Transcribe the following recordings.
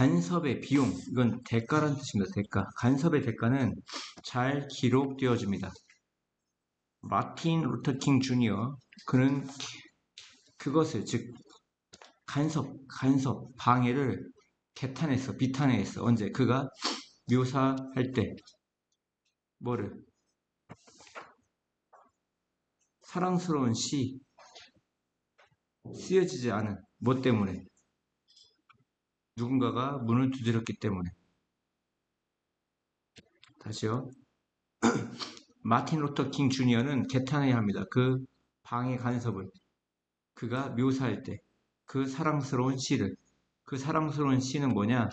간섭의 비용, 이건 대가라는 뜻입니다. 대가. 간섭의 대가는 잘 기록되어집니다. 마틴 루터 킹 주니어, 그는 그것을, 즉 간섭, 방해를 개탄했어, 비탄했어. 언제? 그가 묘사할 때 뭐를? 사랑스러운 시 쓰여지지 않은 뭐 때문에? 누군가가 문을 두드렸기 때문에. 다시요. 마틴 루터 킹 주니어는 개탄해야 합니다. 그 방해 간섭을 그가 묘사할 때 그 사랑스러운 시를. 그 사랑스러운 시는 뭐냐?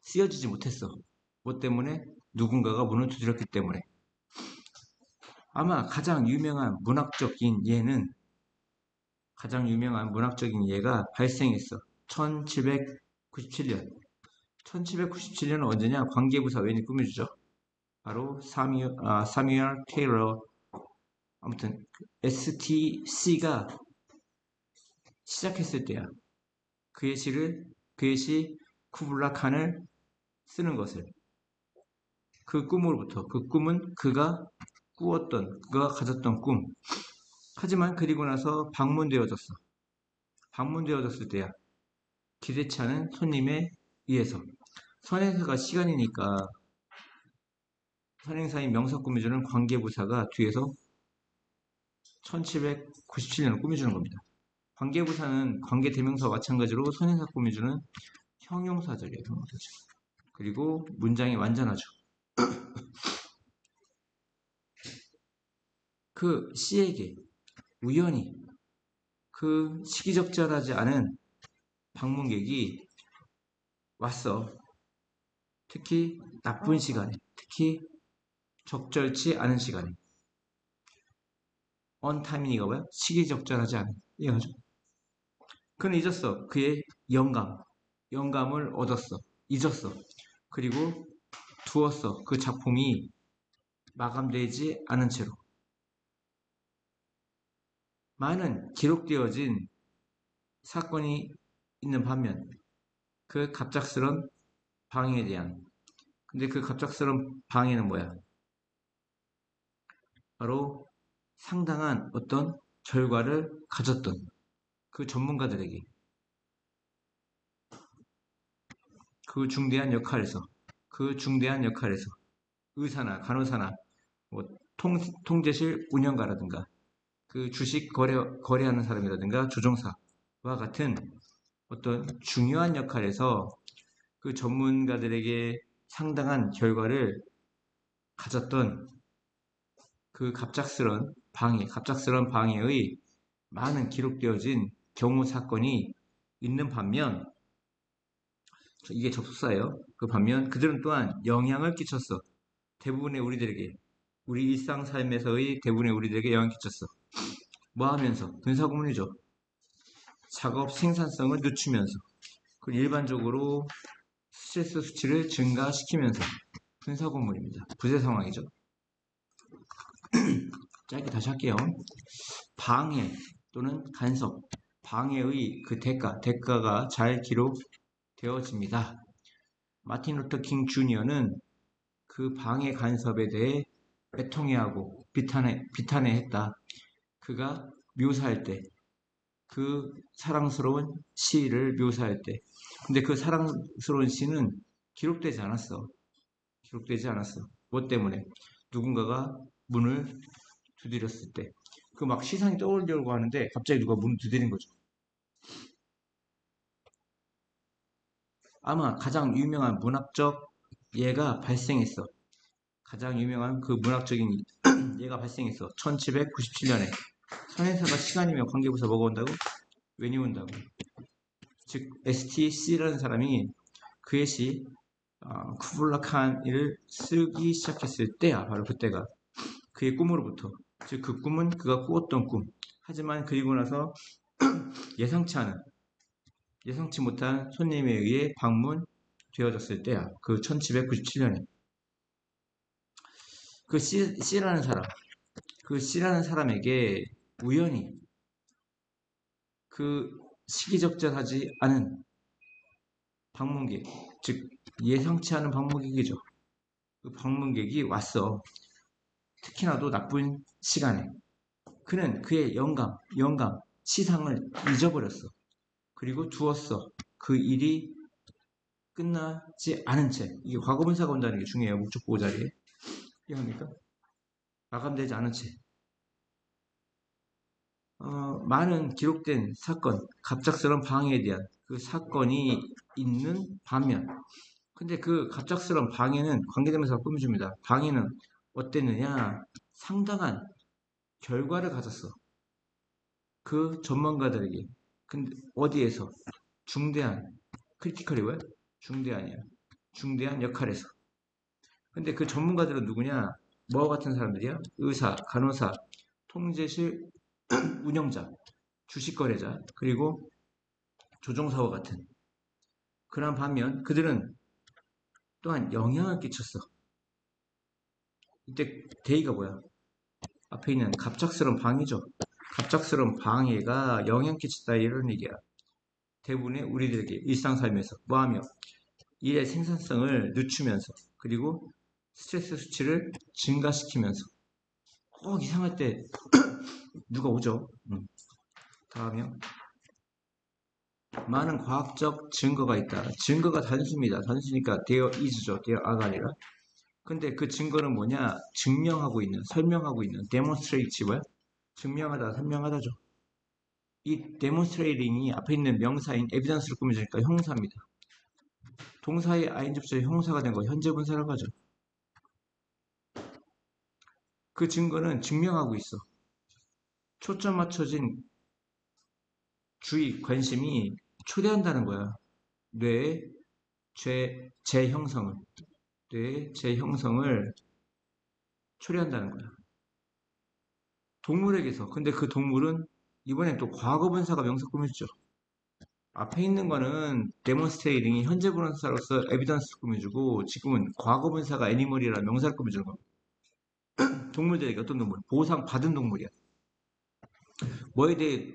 쓰여지지 못했어. 뭐 때문에? 누군가가 문을 두드렸기 때문에. 아마 가장 유명한 문학적인 예가 발생했어. 1797년. 1797년은 언제냐? 관계부사 웬이 꾸며주죠. 바로 사뮤얼 테일러. 아무튼 STC가 시작했을 때야. 그의 시 쿠블라 칸을 쓰는 것을. 그 꿈으로부터. 그 꿈은 그가 가졌던 꿈. 하지만 그리고 나서 방문되어졌을 때야. 기대치 않은 손님에 의해서. 선행사가 시간이니까 선행사인 명사 꾸며주는 관계부사가 뒤에서 1797년을 꾸며주는 겁니다. 관계부사는 관계대명사와 마찬가지로 선행사 꾸며주는 형용사절이에요. 형용사절. 그리고 문장이 완전하죠. 그 C에게 우연히 그 시기적절하지 않은 방문객이 왔어. 특히 나쁜 시간에, 특히 적절치 않은 시간에. 언타이밍이가 뭐야? 시기적절하지 않은. 이해가죠? 그는 잊었어. 그의 영감을 얻었어. 잊었어. 그리고 두었어. 그 작품이 마감되지 않은 채로. 많은 기록되어진 사건이 있는 반면 그 갑작스런 방해에 대한. 근데 그 갑작스런 방해는 뭐야? 바로 상당한 어떤 결과를 가졌던 그 전문가들에게 그 중대한 역할에서 의사나 간호사나 뭐 통제실 운영가라든가 그 주식 거래하는 사람이라든가 조종사와 같은 어떤 중요한 역할에서 그 전문가들에게 상당한 결과를 가졌던 그 갑작스런 방해의 많은 기록되어진 경우 사건이 있는 반면, 이게 접속사예요. 그 반면 그들은 또한 영향을 끼쳤어. 우리 일상 삶에서의 대부분의 우리들에게 영향을 끼쳤어. 뭐 하면서? 분사구문이죠. 작업 생산성을 늦추면서, 그리고 일반적으로 스트레스 수치를 증가시키면서. 분사구문입니다. 부재 상황이죠. 짧게 다시 할게요. 방해 또는 간섭, 방해의 그 대가가 잘 기록되어집니다. 마틴 루터 킹 주니어는 그 방해 간섭에 대해 애통해하고 비탄해했다. 그가 묘사할 때, 그 사랑스러운 시를 묘사할 때. 근데 그 사랑스러운 시는 기록되지 않았어. 뭐 때문에? 누군가가 문을 두드렸을 때. 그 막 시상이 떠오르려고 하는데 갑자기 누가 문을 두드린 거죠. 아마 가장 유명한 문학적 예가 발생했어. 가장 유명한 그 문학적인 예가 발생했어. 1797년에. 선행사가 시간이면 관계부사 뭐가 온다고? 웬이 온다고. 즉 STC라는 사람이 그의 시 쿠블라 칸을 쓰기 시작했을 때야. 바로 그때가. 그의 꿈으로부터. 즉 그 꿈은 그가 꾸었던 꿈. 하지만 그리고 나서 예상치 못한 손님에 의해 방문되어졌을 때야. 그 1797년에. 그 C라는 사람에게 우연히 그 시기적절하지 않은 방문객, 즉 예상치 않은 방문객이죠. 그 방문객이 왔어. 특히나도 나쁜 시간에. 그는 그의 영감, 시상을 잊어버렸어. 그리고 두었어. 그 일이 끝나지 않은 채. 이게 과거분사가 온다는 게 중요해요. 목적 보호 자리에. 이해합니까? 마감되지 않은 채. 많은 기록된 사건, 갑작스러운 방해에 대한 그 사건이 있는 반면, 근데 그 갑작스러운 방해는 관계대명사가 꾸며줍니다. 방해는 어땠느냐? 상당한 결과를 가졌어. 그 전문가들에게. 근데 어디에서? 중대한, 크리티컬이 뭐야? 중대한이야. 중대한 역할에서. 근데 그 전문가들은 누구냐? 뭐와 같은 사람들이야? 의사, 간호사, 통제실 운영자, 주식거래자, 그리고 조종사와 같은. 그런 반면 그들은 또한 영향을 끼쳤어. 이때 대의가 뭐야? 앞에 있는 갑작스러운 방해죠. 갑작스러운 방해가 영향 끼쳤다 이런 얘기야. 대부분의 우리들에게 일상삶에서 뭐하며 일의 생산성을 늦추면서 그리고 스트레스 수치를 증가시키면서 꼭 이상할 때 누가 오죠? 다음이요. 많은 과학적 증거가 있다. 증거가 단수입니다. 단수니까 there is죠. there are가 아니라. 근데 그 증거는 뭐냐? 증명하고 있는, 설명하고 있는, demonstrate 뭐야? 증명하다, 설명하다죠. 이 demonstrating이 앞에 있는 명사인 evidence를 꾸며주니까 형사입니다. 동사의 ing 접속이 형사가 된 거 현재 분사라고 하죠. 그 증거는 증명하고 있어. 초점 맞춰진 주의, 관심이 초래한다는 거야. 뇌의 재형성을. 뇌의 재형성을 초래한다는 거야. 동물에게서. 근데 그 동물은 이번엔 또 과거분사가 명사 꾸며주죠. 앞에 있는 거는 demonstrating이 현재 분사로서 evidence 꾸며주고 지금은 과거분사가 animal이라 명사를 꾸며주는 겁니다. 동물들에게 어떤 동물? 보상 받은 동물이야. 뭐에 대해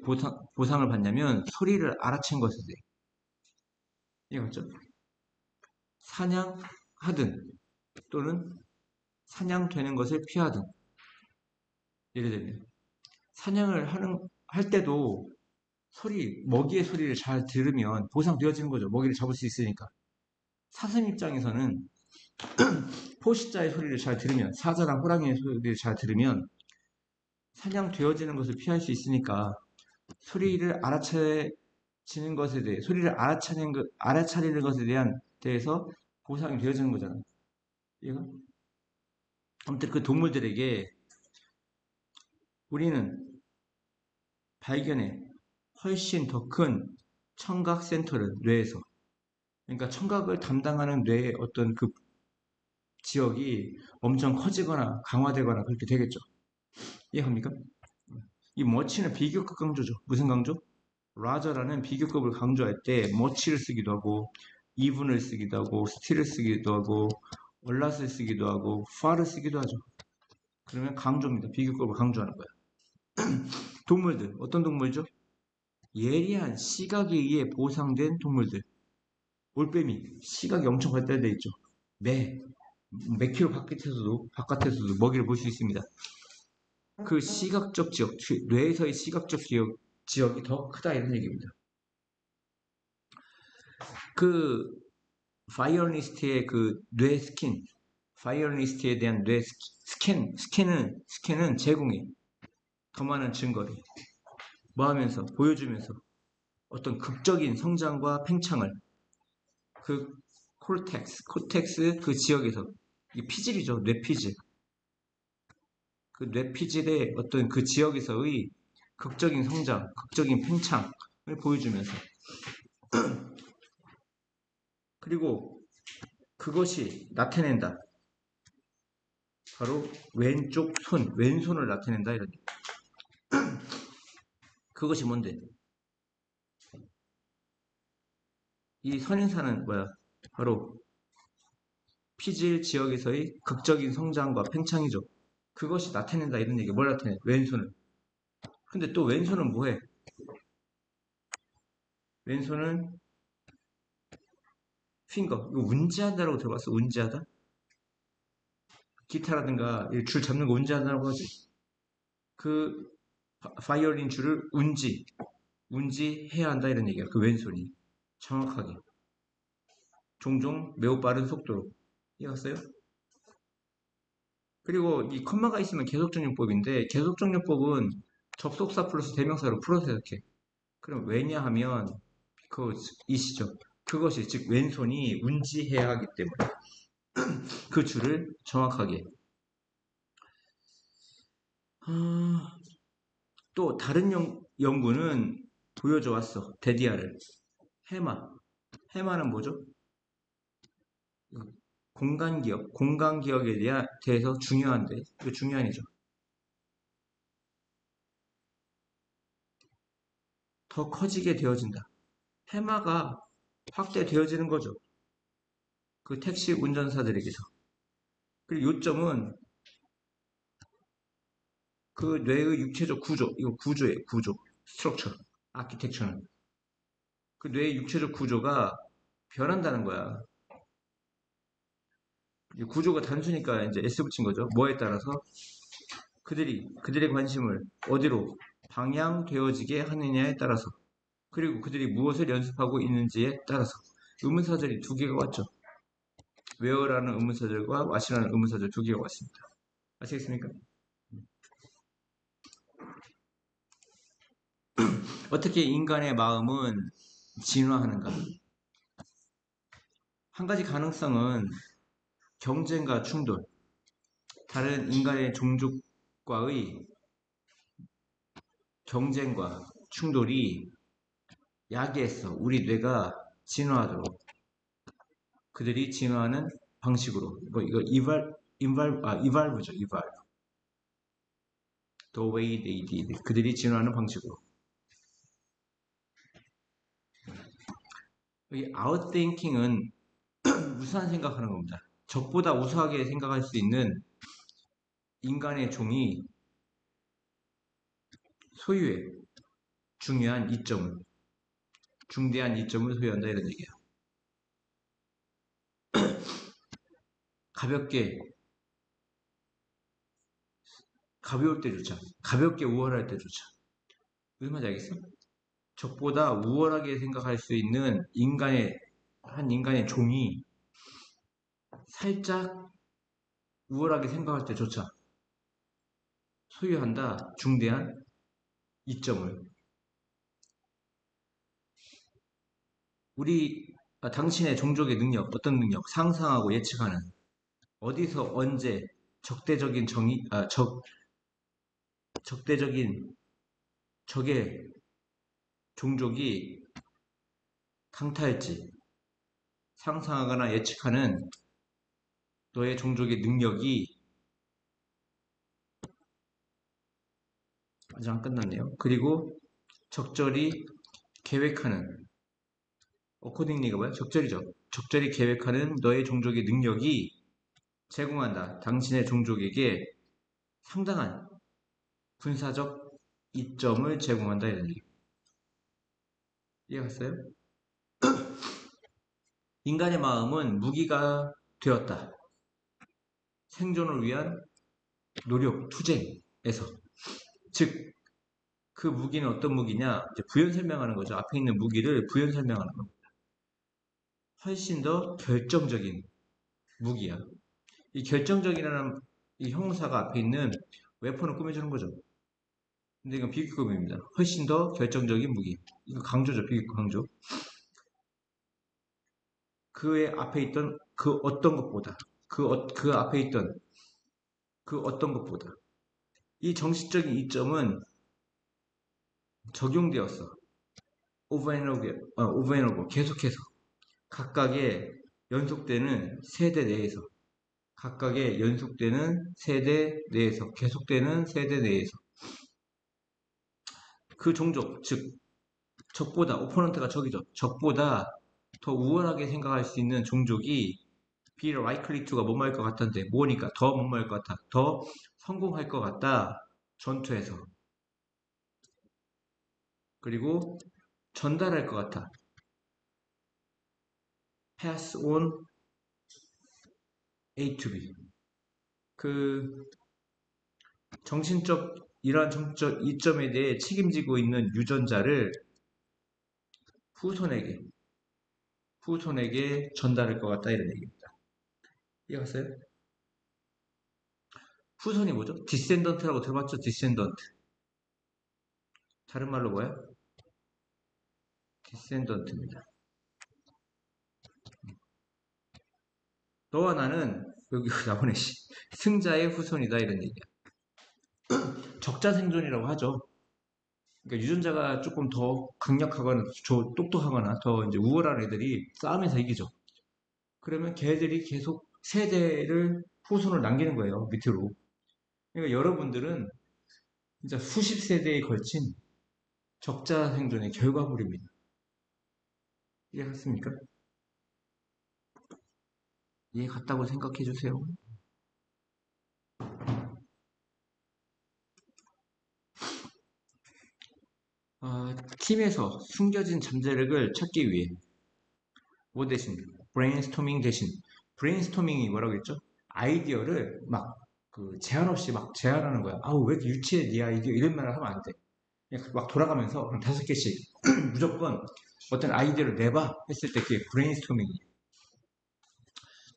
보상을 받냐면 소리를 알아챈 것에 대해. 이해 맞죠? 사냥하든 또는 사냥되는 것을 피하든. 예를 들면 사냥을 할 때도 먹이의 소리를 잘 들으면 보상되어지는 거죠. 먹이를 잡을 수 있으니까. 사슴 입장에서는 포식자의 소리를 잘 들으면, 사자랑 호랑이의 소리를 잘 들으면 사냥되어지는 것을 피할 수 있으니까 소리를 알아차리는 것에 대해, 소리를 알아차리는 것에 대해서 보상이 되어지는 거잖아요. 이거? 아무튼 그 동물들에게 우리는 발견해 훨씬 더 큰 청각 센터를 뇌에서, 그러니까 청각을 담당하는 뇌의 어떤 그 지역이 엄청 커지거나 강화되거나 그렇게 되겠죠. 이해합니까? 이 머치는 비교급 강조죠. 무슨 강조? 라저라는 비교급을 강조할 때 머치를 쓰기도 하고 이분을 쓰기도 하고 스틸을 쓰기도 하고 얼랏을 쓰기도 하고 far를 쓰기도 하죠. 그러면 강조입니다. 비교급을 강조하는 거야. 동물들 어떤 동물이죠? 예리한 시각에 의해 보상된 동물들. 올빼미 시각이 엄청 발달되어 있죠. 몇 킬로 바깥에서도 먹이를 볼 수 있습니다. 그 시각적 지역, 뇌에서의 시각적 지역이 더 크다 이런 얘기입니다. 그 바이올리스트의 그 뇌 스캔, 바이올리스트에 대한 뇌 스캔은 제공해. 더 많은 증거를 뭐 하면서 보여주면서 어떤 극적인 성장과 팽창을 그 코텍스 그 지역에서 이 피질이죠. 뇌피질. 그 뇌피질의 어떤 그 지역에서의 극적인 성장, 극적인 팽창을 보여주면서 그리고 그것이 나타낸다. 바로 왼쪽 손, 왼손을 나타낸다 이런. 그것이 뭔데? 이 선행사는 뭐야? 바로 피질 지역에서의 극적인 성장과 팽창이죠. 그것이 나타낸다 이런 얘기. 뭘 나타내? 왼손을. 근데 또 왼손은 뭐해? 왼손은 핑거. 이거 운지하다라고 들어봤어? 운지하다? 기타라든가 이 줄 잡는 거 운지하다라고 하지. 그 바이올린 줄을 운지해야 한다 이런 얘기야. 그 왼손이 정확하게. 종종 매우 빠른 속도로. 이해갔어요? 그리고 이 컴마가 있으면 계속정리법인데 계속정리법은 접속사 플러스 대명사로 풀어서 해석해. 그럼 왜냐하면 그 이시죠. 그것이 즉 왼손이 운지해야 하기 때문에 그 줄을 정확하게. 또 다른 연구는 보여줘 왔어. 데디아를. 해마는 뭐죠? 공간 기억에 대해서 중요한데 이거 중요한이죠. 더 커지게 되어진다. 해마가 확대되어지는 거죠. 그 택시 운전사들에게서. 그리고 요점은 그 뇌의 육체적 구조, 이거 구조예요, 구조. 스트럭처, 아키텍처는. 그 뇌의 육체적 구조가 변한다는 거야. 구조가 단수니까 이제 S 붙인 거죠. 뭐에 따라서 그들의 관심을 어디로 방향되어지게 하느냐에 따라서 그리고 그들이 무엇을 연습하고 있는지에 따라서 의문사절이 두 개가 왔죠. 웨어라는 의문사절과 왓이라는 의문사절 두 개가 왔습니다. 아시겠습니까? 어떻게 인간의 마음은 진화하는가? 한 가지 가능성은 경쟁과 충돌, 다른 인간의 종족과의 경쟁과 충돌이 야기했어. 우리 뇌가 진화하도록. 그들이 진화하는 방식으로. 이거 이발브죠, 이발브. The way they did. 그들이 진화하는 방식으로. 여기 outthinking은 우수한 생각하는 겁니다. 적보다 우수하게 생각할 수 있는 인간의 종이 소유의 중대한 이점을 소유한다 이런 얘기예요. 가벼울 때 좋죠. 가볍게 우월할 때 좋죠. 무슨 말인지 알겠어? 적보다 우월하게 생각할 수 있는 한 인간의 종이 살짝 우월하게 생각할 때 좋죠. 소유한다. 중대한 이점을. 당신의 종족의 능력, 어떤 능력, 상상하고 예측하는, 어디서 언제 적대적인 적의 종족이 강타할지 상상하거나 예측하는 너의 종족의 능력이 아직 안 끝났네요. 그리고 적절히 계획하는, 어코딩리가 뭐야? 적절히죠. 적절히 계획하는 너의 종족의 능력이 제공한다. 당신의 종족에게 상당한 군사적 이점을 제공한다. 이런 얘기. 이해갔어요? 인간의 마음은 무기가 되었다. 생존을 위한 노력, 투쟁에서. 즉, 그 무기는 어떤 무기냐? 이제 부연 설명하는 거죠. 앞에 있는 무기를 부연 설명하는 겁니다. 훨씬 더 결정적인 무기야. 이 결정적이라는 이 형용사가 앞에 있는 웨폰을 꾸며주는 거죠. 근데 이건 비교급입니다. 훨씬 더 결정적인 무기. 이거 강조죠, 비교급 강조. 그의 앞에 있던 그 어떤 것보다, 그 앞에 있던 그 어떤 것보다. 이 정신적인 이점은 적용되었어. over and over, 계속해서. 각각의 연속되는 세대 내에서. 각각의 연속되는 세대 내에서. 계속되는 세대 내에서. 그 종족, 즉, 적보다, 오포넌트가 적이죠. 적보다 더 우월하게 생각할 수 있는 종족이 be likely to가 뭐뭐할 것 같은데 뭐니까 더 뭐뭐할 것 같아. 더 성공할 것 같다. 전투에서. 그리고 전달할 것 같아. pass on A to B. 그 이러한 정신적 이점에 대해 책임지고 있는 유전자를 후손에게, 후손에게 전달할 것 같다 이런 얘기입니다. 이해갔어요? 후손이 뭐죠? 디센던트라고 들어봤죠? 디센던트. 다른 말로 뭐야? 디센던트입니다. 너와 나는 여기 나오네 승자의 후손이다 이런 얘기야. 적자 생존이라고 하죠. 그러니까 유전자가 조금 더 강력하거나 똑똑하거나 더 이제 우월한 애들이 싸움에서 이기죠. 그러면 걔들이 계속 세대를 후손을 남기는 거예요. 밑으로. 그러니까 여러분들은 진짜 수십 세대에 걸친 적자 생존의 결과물입니다. 이해갔습니까? 이해 갔다고 생각해 주세요. 팀에서 숨겨진 잠재력을 찾기 위해 뭐 대신 브레인스토밍 대신 브레인스토밍이 뭐라고 했죠? 아이디어를 막 그 제한 없이 막 제안하는 거야. 아우 왜 이렇게 유치해 네 아이디어 이런 말을 하면 안 돼. 그냥 막 돌아가면서 그럼 5개씩 무조건 어떤 아이디어를 내봐 했을 때 그게 브레인스토밍이에요.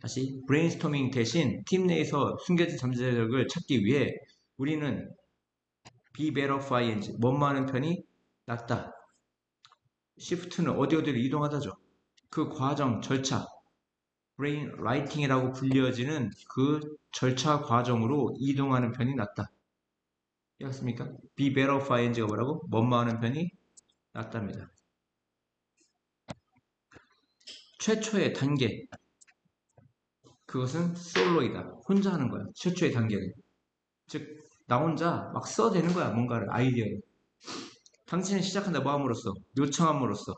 다시 브레인스토밍 대신 팀 내에서 숨겨진 잠재력을 찾기 위해 우리는 be better find 뭐뭐하는 편이 낫다. 시프트는 어디로 이동하다죠. 그 과정 절차 브레인 라이팅이라고 불려지는 그 절차 과정으로 이동하는 편이 낫다. 이해갔습니까? be better find가 뭐라고? 뭐뭐하는 편이 낫답니다. 최초의 단계 그것은 솔로이다. 혼자 하는 거야. 최초의 단계는. 즉, 나 혼자 막 써대는 거야. 뭔가를, 아이디어를. 당신이 시작한다. 뭐 함으로써? 요청함으로써.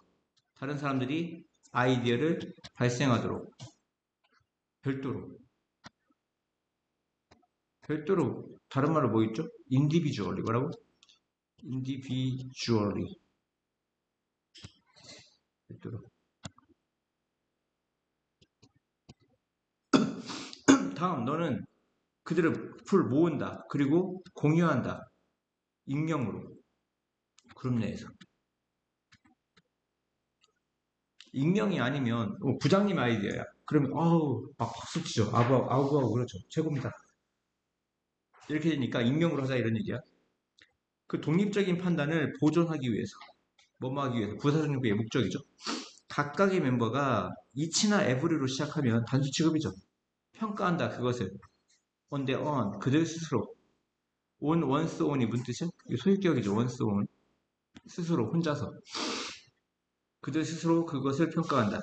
다른 사람들이 아이디어를 발생하도록. 별도로. 별도로, 다른 말로 뭐 있죠? 인디비주얼리. 뭐라고? 인디비주얼리. 별도로. 다음, 너는 그들을 풀 모은다. 그리고 공유한다. 익명으로. 그룹 내에서. 익명이 아니면 부장님 아이디어야. 그러면 아우 막 박수 치죠. 아우아우 그렇죠. 최고입니다. 이렇게 되니까 익명으로 하자 이런 얘기야. 그 독립적인 판단을 보존하기 위해서 뭐뭐 하기 위해서 부사적용비의 목적이죠. 각각의 멤버가 이치나 에브리로 시작하면 단수 취급이죠. 평가한다 그것을 on their own 그들 스스로 on once on이 무슨 뜻이야? 소유격이죠. once on 스스로 혼자서 그들 스스로 그것을 평가한다.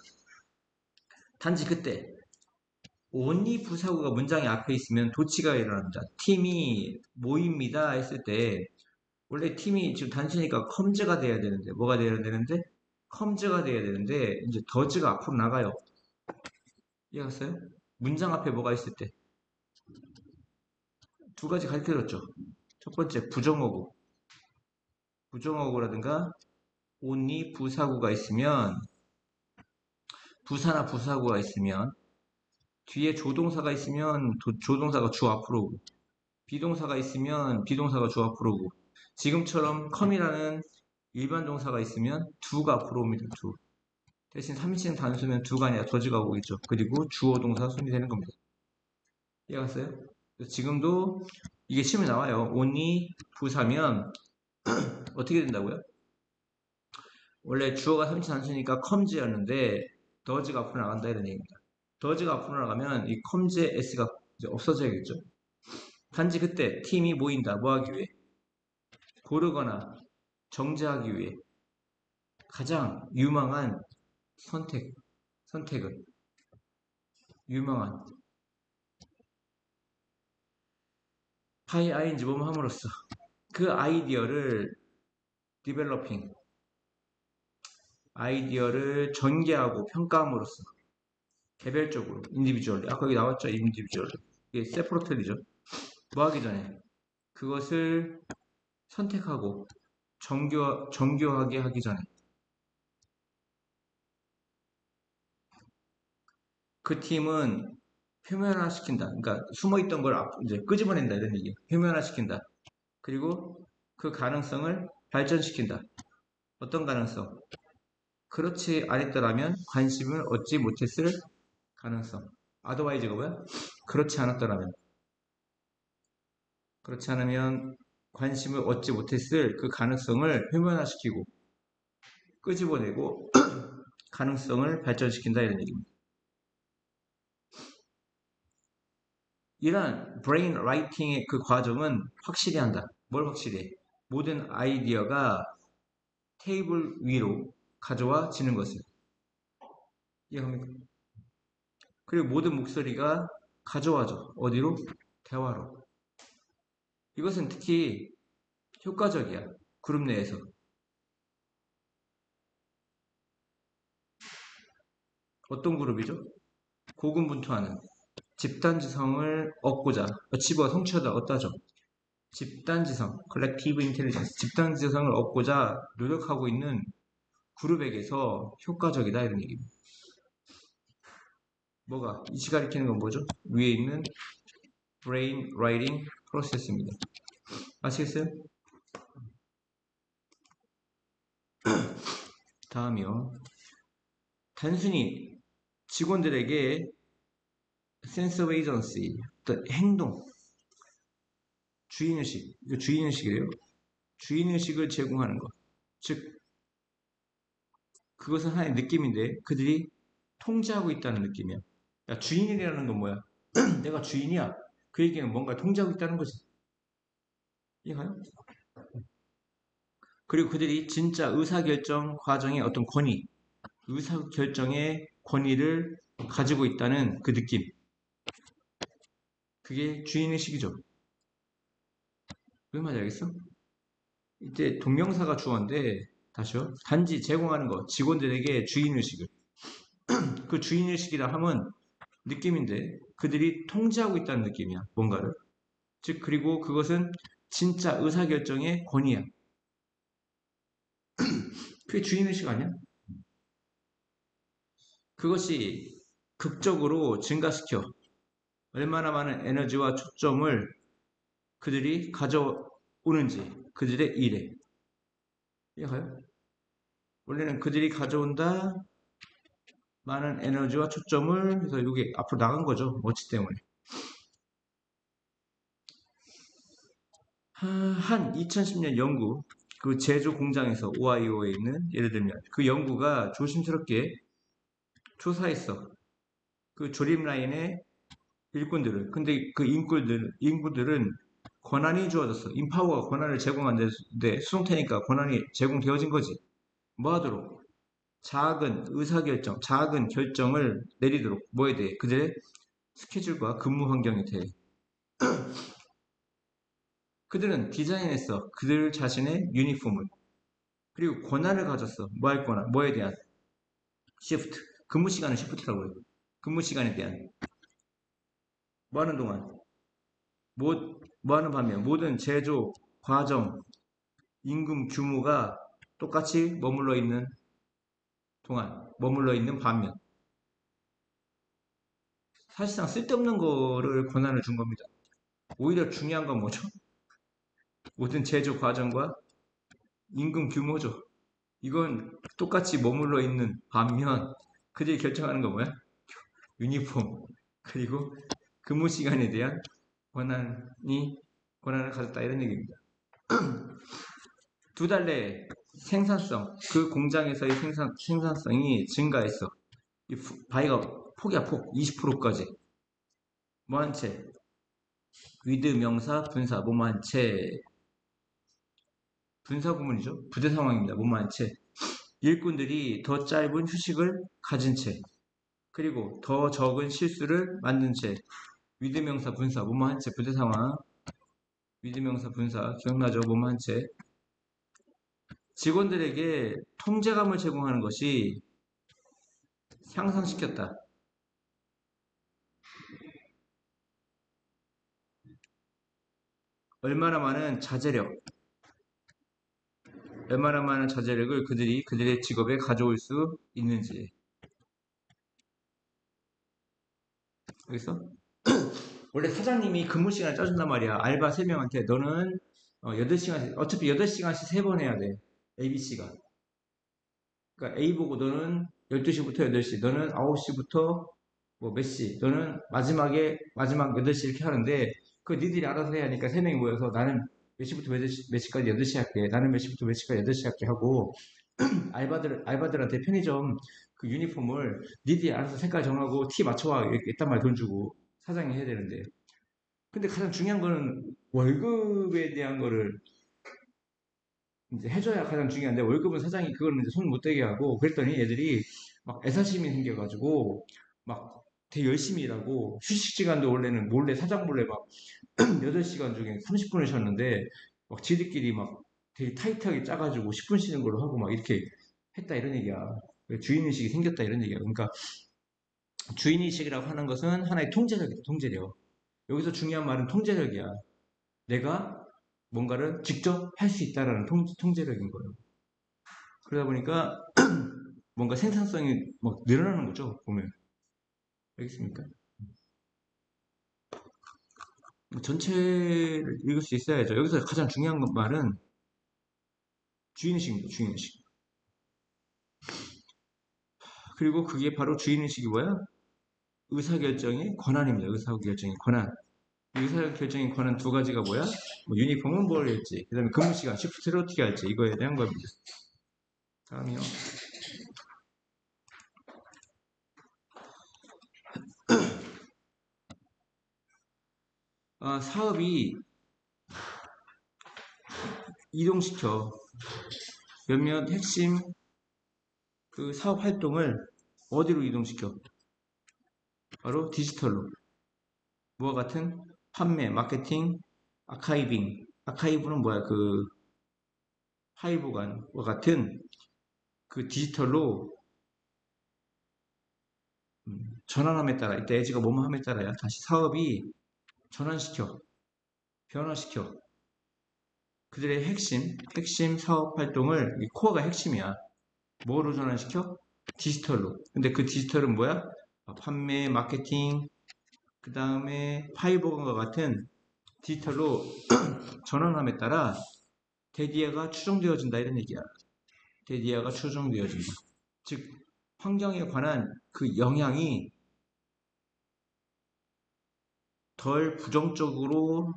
단지 그때 on이 부사구가 문장의 앞에 있으면 도치가 일어납니다. 팀이 모입니다 했을 때 원래 팀이 지금 단수니까 컴즈가 돼야 되는데 뭐가 돼야 되는데 컴즈가 돼야 되는데 이제 더즈가 앞으로 나가요. 이해갔어요? 문장 앞에 뭐가 있을 때 두 가지 가르쳐줬죠. 첫 번째 부정어구라든가 on이 부사구가 있으면 부사나 부사구가 있으면 뒤에 조동사가 있으면 조동사가 주 앞으로 오고 비동사가 있으면 비동사가 주 앞으로 오고 지금처럼 컴이라는 일반 동사가 있으면 두가 앞으로 옵니다. 두. 대신 3인칭 단수면 두가 아니라 더즈가 오겠죠. 그리고 주어 동사 순이 되는 겁니다. 이해갔어요? 지금도 이게 시험에 나와요. on이 부사면 어떻게 된다고요? 원래 주어가 3인칭 단수니까 comes였는데 더즈가 앞으로 나간다 이런 얘기입니다. 더즈가 앞으로 나가면 이 comes의 s가 이제 없어져야겠죠. 단지 그때 팀이 모인다. 뭐 하기 위해? 고르거나 정제하기 위해 가장 유망한 선택은 유명한 파이 ing 뭐뭐 함으로써 그 아이디어를 디벨로핑 아이디어를 전개하고 평가함으로써 개별적으로 인디비주얼리 아까 여기 나왔죠 인디비주얼리 이게 세프로텔이죠 뭐 하기 전에 그것을 선택하고 정교하게 하기 전에 그 팀은 표면화시킨다. 그러니까 숨어있던 걸 이제 끄집어낸다 이런 얘기예요. 표면화시킨다. 그리고 그 가능성을 발전시킨다. 어떤 가능성? 그렇지 않았더라면 관심을 얻지 못했을 가능성. otherwise가 뭐야? 그렇지 않았더라면. 그렇지 않으면 관심을 얻지 못했을 그 가능성을 표면화시키고 끄집어내고 가능성을 발전시킨다 이런 얘기입니다. 이러한 브레인 라이팅의 그 과정은 확실히 한다. 뭘 확실히 해? 모든 아이디어가 테이블 위로 가져와지는 것을. 이해합니까? 그리고 모든 목소리가 가져와져. 어디로? 대화로. 이것은 특히 효과적이야. 그룹 내에서. 어떤 그룹이죠? 고군분투하는 집단지성을 얻고자 어치브가 성취하다 얻다죠. 집단지성, collective intelligence, 집단지성을 얻고자 노력하고 있는 그룹에게서 효과적이다 이런 얘기입니다. 뭐가? 이 시가 가리키는 건 뭐죠? 위에 있는 brain writing 프로세스입니다. 아시겠어요? 다음이요. 단순히 직원들에게 sense of agency, 어떤 행동, 주인의식, 이거 주인의식이래요. 주인의식을 제공하는 것. 즉, 그것은 하나의 느낌인데 그들이 통제하고 있다는 느낌이야. 야, 주인이라는 건 뭐야? 내가 주인이야. 그 얘기는 뭔가 통제하고 있다는 거지. 이해가요? 그리고 그들이 진짜 의사결정 과정의 어떤 권위, 의사결정의 권위를 가지고 있다는 그 느낌. 그게 주인의식이죠. 왜 말인지 알겠어? 이때 동명사가 주어인데, 다시요. 단지 제공하는 것, 직원들에게 주인의식을. 그 주인의식이라 함은 느낌인데, 그들이 통제하고 있다는 느낌이야, 뭔가를. 즉, 그리고 그것은 진짜 의사결정의 권위야. 그게 주인의식 아니야? 그것이 극적으로 증가시켜 얼마나 많은 에너지와 초점을 그들이 가져오는지 그들의 일에. 이해가요? 원래는 그들이 가져온다 많은 에너지와 초점을 해서 이게 앞으로 나간 거죠. 워치 때문에. 한 2010년 연구 그 제조 공장에서 오하이오에 있는 예를 들면 그 연구가 조심스럽게 조사했어. 그 조립 라인의 일꾼들을. 근데 그 인구들은 권한이 주어졌어. 인파워가 권한을 제공한데 수동태니까 권한이 제공되어진 거지. 뭐 하도록? 작은 의사결정, 작은 결정을 내리도록 뭐에 대해? 그들의 스케줄과 근무 환경에 대해. 그들은 디자인했어. 그들 자신의 유니폼을. 그리고 권한을 가졌어. 뭐 할 권한? 뭐에 대한? 시프트. 근무 시간은 시프트라고 해요. 근무 시간에 대한. 뭐 하는 동안? 뭐 하는 반면? 모든 제조, 과정, 임금 규모가 똑같이 머물러 있는 반면. 사실상 쓸데없는 거를 권한을 준 겁니다. 오히려 중요한 건 뭐죠? 모든 제조 과정과 임금 규모죠. 이건 똑같이 머물러 있는 반면 그들이 결정하는 건 뭐야? 유니폼 그리고 근무 시간에 대한 권한을 가졌다 이런 얘기입니다. 두 달 내에 생산성 그 공장에서의 생산성이 증가했어. 이 바이가 폭이야 폭 20%까지. 뭐한 채? 위드 명사 분사 뭐뭐한 채 분사 구문이죠. 부대 상황입니다. 뭐뭐한 채. 일꾼들이 더 짧은 휴식을 가진 채 그리고 더 적은 실수를 만든 채 위드명사 분사 뭐뭐한 채 부대 상황 위드명사 분사 기억나죠? 뭐뭐한 채 직원들에게 통제감을 제공하는 것이 향상시켰다. 얼마나 많은 자제력 얼마나 많은 자제력을 그들이 그들의 직업에 가져올 수 있는지 알겠어? 원래 사장님이 근무 시간을 짜준단 말이야. 알바 3명한테 너는 8시간, 어차피 8시간씩 3번 해야 돼. ABC가. 그러니까 A 보고 너는 12시부터 8시, 너는 9시부터 뭐 몇 시, 너는 마지막 8시 이렇게 하는데 그 니들이 알아서 해야 하니까 3명이 모여서 나는 몇 시부터 몇 시까지 8시 할게. 나는 몇 시부터 몇 시까지 8시 할게 하고 알바들한테 편의점 그 유니폼을 니들이 알아서 색깔 정하고 티 맞춰와 이렇게 있단 말 돈 주고 사장이 해야 되는데 근데 가장 중요한 거는 월급에 대한 거를 이제 해줘야 가장 중요한데 월급은 사장이 그걸 이제 손 못 대게 하고 그랬더니 애들이 막 애사심이 생겨가지고 막 되게 열심히 일하고 휴식 시간도 원래는 몰래 사장 몰래 막 8시간 중에 30분을 쉬었는데 막 지들끼리 막 되게 타이트하게 짜가지고 10분 쉬는 걸로 하고 막 이렇게 했다 이런 얘기야. 주인의식이 생겼다 이런 얘기야. 그러니까 주인의식이라고 하는 것은 하나의 통제력이다, 통제력. 여기서 중요한 말은 통제력이야. 내가 뭔가를 직접 할 수 있다라는 통제력인 거예요. 그러다 보니까 뭔가 생산성이 막 늘어나는 거죠, 보면. 알겠습니까? 전체를 읽을 수 있어야죠. 여기서 가장 중요한 말은 주인의식입니다, 주인의식. 그리고 그게 바로 주인의식이 뭐야? 의사결정의 권한입니다. 의사결정의 권한. 의사결정의 권한 두 가지가 뭐야? 뭐 유니폼은 뭘 할지, 그 다음에 근무시간, 시프트를 어떻게 할지, 이거에 대한 겁니다. 다음이요. 사업이 이동시켜 몇몇 핵심 그 사업 활동을 어디로 이동시켜? 바로 디지털로. 뭐와 같은 판매, 마케팅, 아카이빙. 아카이브는 뭐야? 그 파이브관과 같은 그 디지털로 전환함에 따라 이때 에지가 뭐뭐 함에 따라야 다시 사업이 전환시켜, 변화시켜. 그들의 핵심 사업 활동을 이 코어가 핵심이야. 뭐로 전환시켜? 디지털로. 근데 그 디지털은 뭐야? 판매, 마케팅, 그 다음에 파이버건과 같은 디지털로 전환함에 따라 데디아가 추정되어진다 이런 얘기야. 데디아가 추정되어진다. 즉 환경에 관한 그 영향이 덜 부정적으로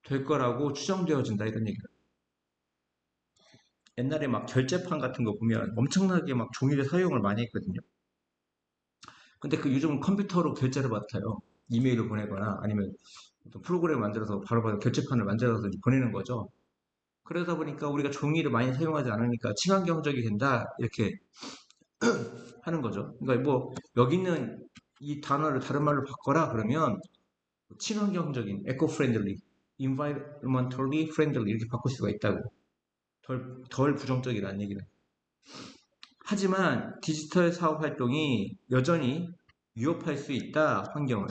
될 거라고 추정되어진다 이런 얘기야. 옛날에 막 결제판 같은 거 보면 엄청나게 막 종이를 사용을 많이 했거든요. 근데 그 요즘은 컴퓨터로 결제를 받아요. 이메일을 보내거나 아니면 프로그램을 만들어서 바로바로 결제판을 만들어서 보내는 거죠. 그러다 보니까 우리가 종이를 많이 사용하지 않으니까 친환경적이 된다 이렇게 하는 거죠. 그러니까 뭐 여기 있는 이 단어를 다른 말로 바꿔라 그러면 친환경적인, eco-friendly, environmentally friendly 이렇게 바꿀 수가 있다고. 덜 부정적이라는 얘기는. 하지만 디지털 사업 활동이 여전히 위협할 수 있다 환경을.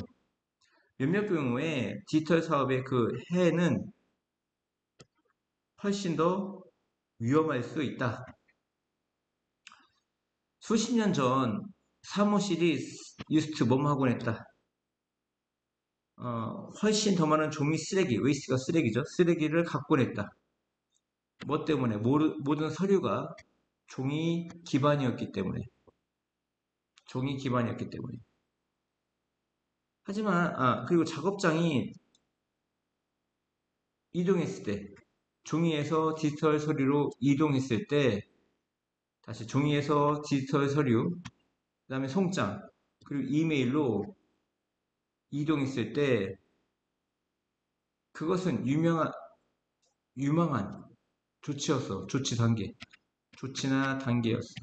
몇몇 경우에 디지털 사업의 그 해는 훨씬 더 위험할 수 있다. 수십 년 전 사무실이 유스트 뭐뭐 하곤 했다. 훨씬 더 많은 종이 쓰레기, 웨이스트가 쓰레기죠. 쓰레기를 갖곤 했다. 뭐 때문에? 모든 서류가 종이 기반이었기 때문에. 종이 기반이었기 때문에. 하지만, 그리고 작업장이 이동했을 때, 종이에서 디지털 서류로 이동했을 때, 다시 종이에서 디지털 서류, 그 다음에 송장, 그리고 이메일로 이동했을 때, 그것은 유망한 조치였어. 조치 단계. 조치나 단계였어.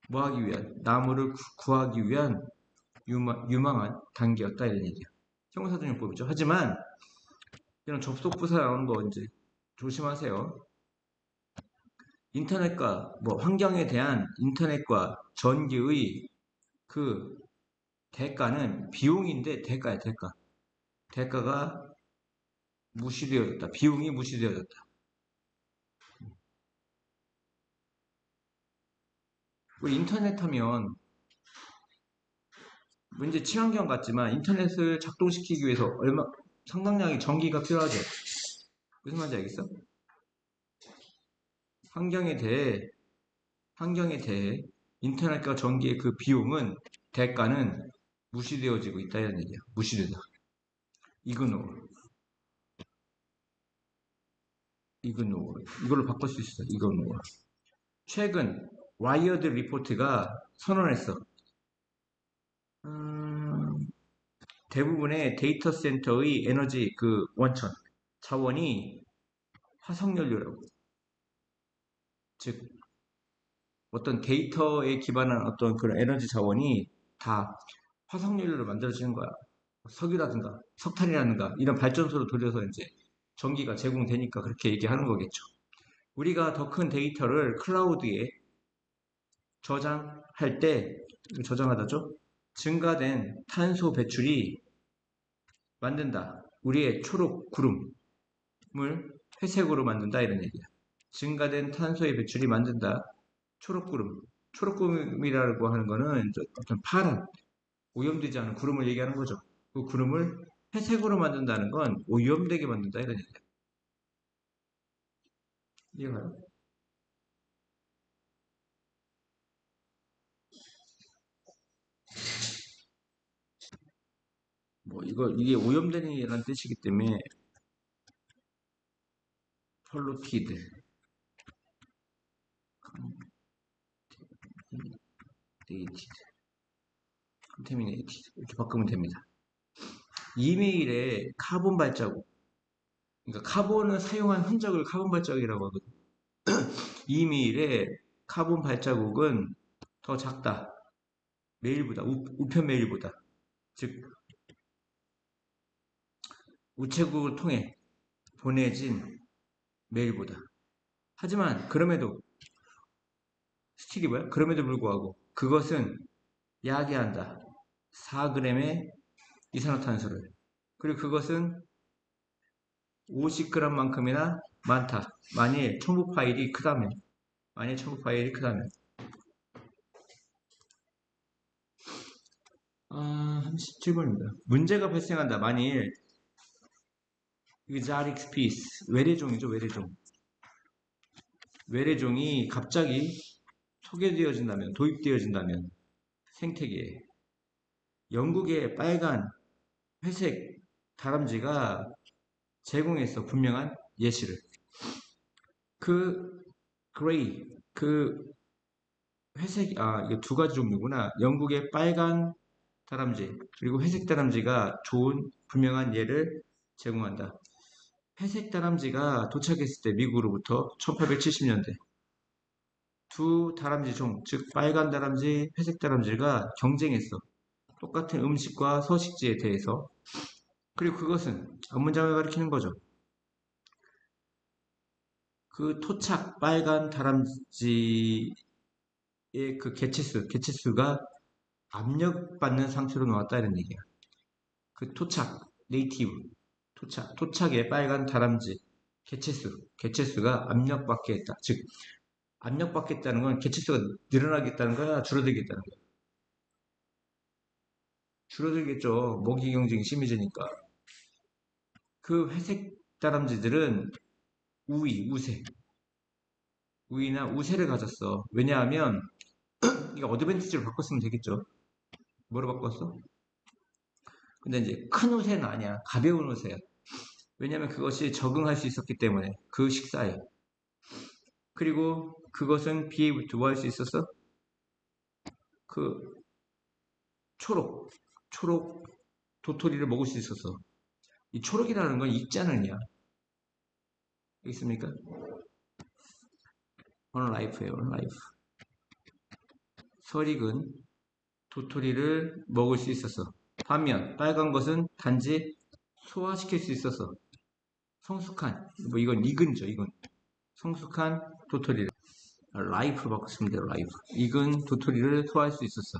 뭐 하기 위한? 나무를 구하기 위한 유망한 단계였다. 이런 얘기야. 형사적용법이죠. 하지만, 이런 접속부사 나오는 거 이제 조심하세요. 인터넷과, 뭐, 환경에 대한 인터넷과 전기의 그 대가는 비용인데, 대가야, 대가. 대가가 무시되어졌다. 비용이 무시되어졌다. 우리 인터넷 하면 문제 친환경 같지만 인터넷을 작동시키기 위해서 상당량의 전기가 필요하죠. 무슨 말인지 알겠어? 환경에 대해 인터넷과 전기의 그 비용은 대가는 무시되어지고 있다 이런 얘기야. 무시되다. 이그노 이걸로 바꿀 수 있어. 이그노. 최근 와이어드 리포트가 선언했어. 대부분의 데이터 센터의 에너지 그 원천 자원이 화석연료라고. 즉 어떤 데이터에 기반한 어떤 그런 에너지 자원이 다 화석연료로 만들어지는 거야. 석유라든가 석탄이라든가 이런 발전소로 돌려서 이제 전기가 제공되니까 그렇게 얘기하는 거겠죠. 우리가 더 큰 데이터를 클라우드에 저장할 때 저장하다죠. 증가된 탄소 배출이 만든다. 우리의 초록 구름을 회색으로 만든다 이런 얘기야. 증가된 탄소의 배출이 만든다. 초록 구름. 초록 구름이라고 하는 거는 어떤 파란 오염되지 않은 구름을 얘기하는 거죠. 그 구름을 회색으로 만든다는 건 오염되게 만든다 이런 얘기야. 이해가요? 뭐 이게 오염되는 뜻이기 때문에 폴루티드, 데이티드, 컨테미네이티드 이렇게 바꾸면 됩니다. 이메일에 카본 발자국, 그러니까 카본을 사용한 흔적을 카본 발자국이라고 하거든요. 이메일에 카본 발자국은 더 작다. 메일보다, 우편 메일보다. 즉, 우체국을 통해 보내진 메일보다. 하지만, 스틱이 뭐야? 그럼에도 불구하고, 그것은 야기한다. 4g의 이산화탄소를. 그리고 그것은 50g만큼이나 많다. 만일 첨부 파일이 크다면. 만일 첨부 파일이 크다면. 37번입니다. 문제가 발생한다. 만일 exotic species, 외래종이죠, 외래종. 외래종이 갑자기 소개되어진다면, 도입되어진다면 생태계에 영국의 빨간, 회색 다람쥐가 제공해서 분명한 예시를 그 그레이, 그 회색, 이게 두 가지 종류구나. 영국의 빨간 다람쥐, 그리고 회색 다람쥐가 좋은 분명한 예를 제공한다. 회색 다람쥐가 도착했을 때 미국으로부터 1870년대 두 다람쥐 종, 즉 빨간 다람쥐, 회색 다람쥐가 경쟁했어. 똑같은 음식과 서식지에 대해서. 그리고 그것은 앞문장을 가리키는 거죠. 그 토착 빨간 다람쥐의 그 개체수가 압력받는 상태로 나왔다 이런 얘기야. 그 토착, 네이티브, 토착의 빨간 다람쥐 개체수가 압력받게 했다. 즉, 압력받겠다는 건 개체수가 늘어나겠다는 거야, 줄어들겠다는 거야. 줄어들겠죠. 먹이 경쟁이 심해지니까. 그 회색 다람쥐들은 우위나 우세를 가졌어. 왜냐하면 이거 어드밴티지로 바꿨으면 되겠죠. 뭐로 바꿨어? 근데 이제 큰 우세는 아니야. 가벼운 우세야. 왜냐하면 그것이 적응할 수 있었기 때문에 그 식사에. 그리고 그것은 be able to 뭐 할 수 있었어? 그 초록 도토리를 먹을 수 있었어. 이 초록이라는 건 익지 않느냐. 있습니까? on life예요, on life. 설익은 도토리를 먹을 수 있었어. 반면 빨간 것은 단지 소화시킬 수 있었어. 성숙한, 뭐 이건 익은죠, 이건. 성숙한 도토리를. 라이프로 바꿨으면 돼요, 라이프. 익은 도토리를 소화할 수 있었어.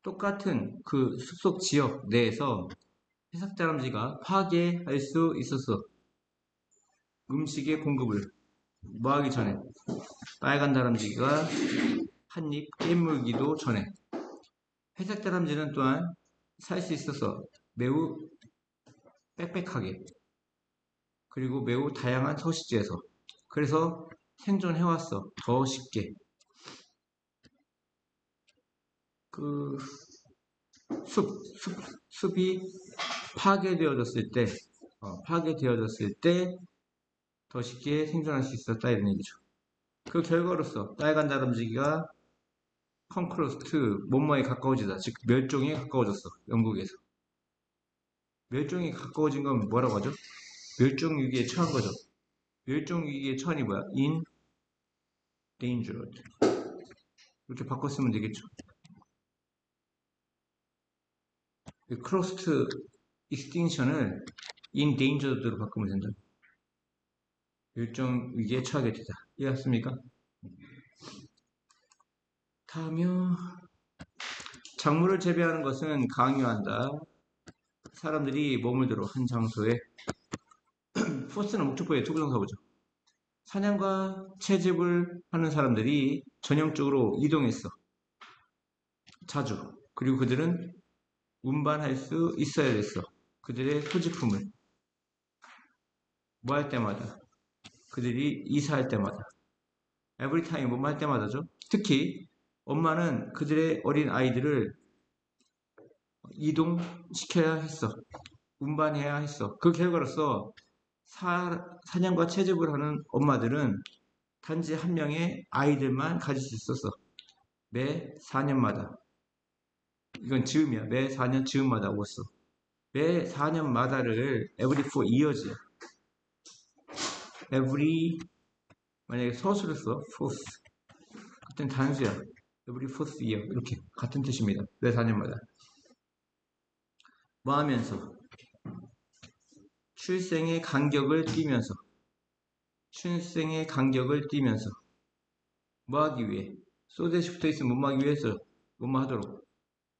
똑같은 그 숲속 지역 내에서 해삭다람쥐가 파괴할 수 있었어. 음식의 공급을 뭐 하기 전에 빨간 다람쥐가 한입 깨물기도 전에 회색 다람쥐는 또한 살 수 있어서 매우 빽빽하게 그리고 매우 다양한 서식지에서 그래서 생존해왔어. 더 쉽게. 그 숲이 파괴되어졌을 때, 파괴되어졌을 때 더 쉽게 생존할 수 있었다 이런 얘기죠. 그 결과로서 빨간 다람쥐가 컨크로스트 뭐뭐에 가까워지다, 즉 멸종에 가까워졌어. 영국에서. 멸종에 가까워진 건 뭐라고 하죠? 멸종 위기에 처한 거죠. 멸종 위기에 처한이 뭐야? endangered. 이렇게 바꿔 쓰면 되겠죠. 크로스트 익스팅션을 endangered로 바꾸면 된다. 멸종 위기에 처하게 되다. 이해했습니까? 다음이요. 작물을 재배하는 것은 강요한다. 사람들이 머물들어 한 장소에 포스는 목적보의 투부정사보죠. 사냥과 채집을 하는 사람들이 전형적으로 이동했어. 자주. 그리고 그들은 운반할 수 있어야 됐어. 그들의 소지품을. 뭐 할 때마다. 그들이 이사할 때마다. every time 뭐뭐 할 때마다죠. 특히 엄마는 그들의 어린 아이들을 이동시켜야 했어. 운반해야 했어. 그 결과로서 사냥과 채집을 하는 엄마들은 단지 한 명의 아이들만 가질 수 있었어. 매 4년마다. 이건 즈음이야. 매 4년 즈음마다 오었어. 매 4년마다를 every 4years야. every 만약에 서술을 써. fourth. 그땐 단수야. every fourth year. 이렇게 같은 뜻입니다. 매 4년마다. 뭐 하면서? 출생의 간격을 띄면서. 출생의 간격을 띄면서. 뭐 하기 위해? 소댓이 붙어 있으면 뭐뭐 하기 위해서 뭐뭐 하도록.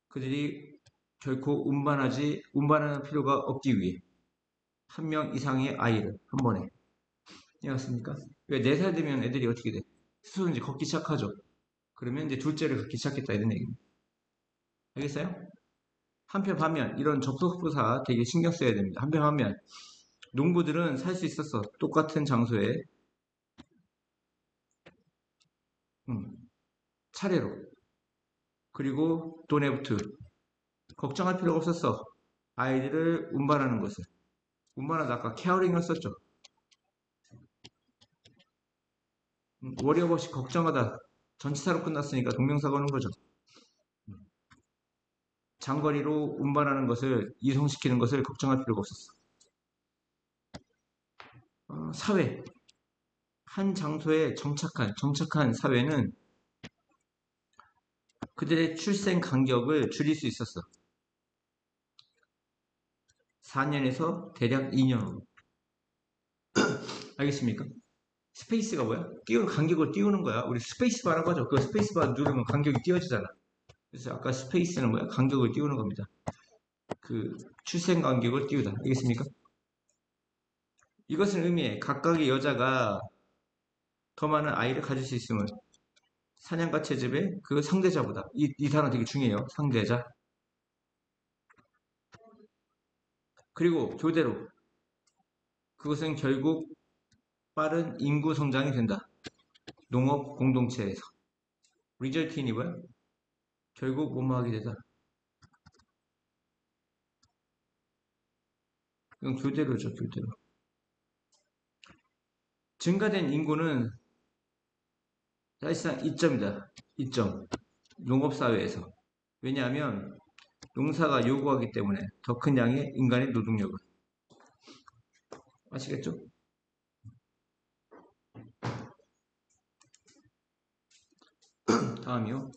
그들이 결코 운반하는 필요가 없기 위해. 한 명 이상의 아이를 한 번에. 이해갔습니까? 왜 4살 되면 애들이 어떻게 돼? 스스로 이제 걷기 시작하죠. 그러면 이제 둘째를 걷기 시작했다 이런 얘기입니다. 알겠어요? 한편 반면 이런 접속부사 되게 신경 써야 됩니다. 한편 반면 농부들은 살 수 있었어. 똑같은 장소에 차례로. 그리고 도네부트 걱정할 필요가 없었어. 아이들을 운반하는 것을. 운반하다 아까 케어링을 썼죠. 워리업 없이 걱정하다. 전치사로 끝났으니까 동명사가 오는 거죠. 장거리로 운반하는 것을 이송시키는 것을 걱정할 필요가 없었어. 사회. 한 장소에 정착한 사회는 그들의 출생 간격을 줄일 수 있었어. 4년에서 대략 2년으로. 알겠습니까? 스페이스가 뭐야? 간격을 띄우는 거야. 우리 스페이스바라고 하죠. 그 스페이스바 누르면 간격이 띄워지잖아. 그래서 아까 스페이스는 뭐야? 간격을 띄우는 겁니다. 그 출생 간격을 띄우다. 알겠습니까? 이것은 의미해 각각의 여자가 더 많은 아이를 가질 수 있음을 사냥과 채집의 그 상대자보다 이 단어 되게 중요해요. 상대자. 그리고 교대로 그것은 결국 빠른 인구 성장이 된다. 농업 공동체에서. 리절틴이 뭐야? 결국 뭐뭐하게 되다. 이건 교대로죠, 교대로. 증가된 인구는 사실상 이점이다. 이점. 농업사회에서. 왜냐하면 농사가 요구하기 때문에 더 큰 양의 인간의 노동력을. 아시겠죠? 다음이요.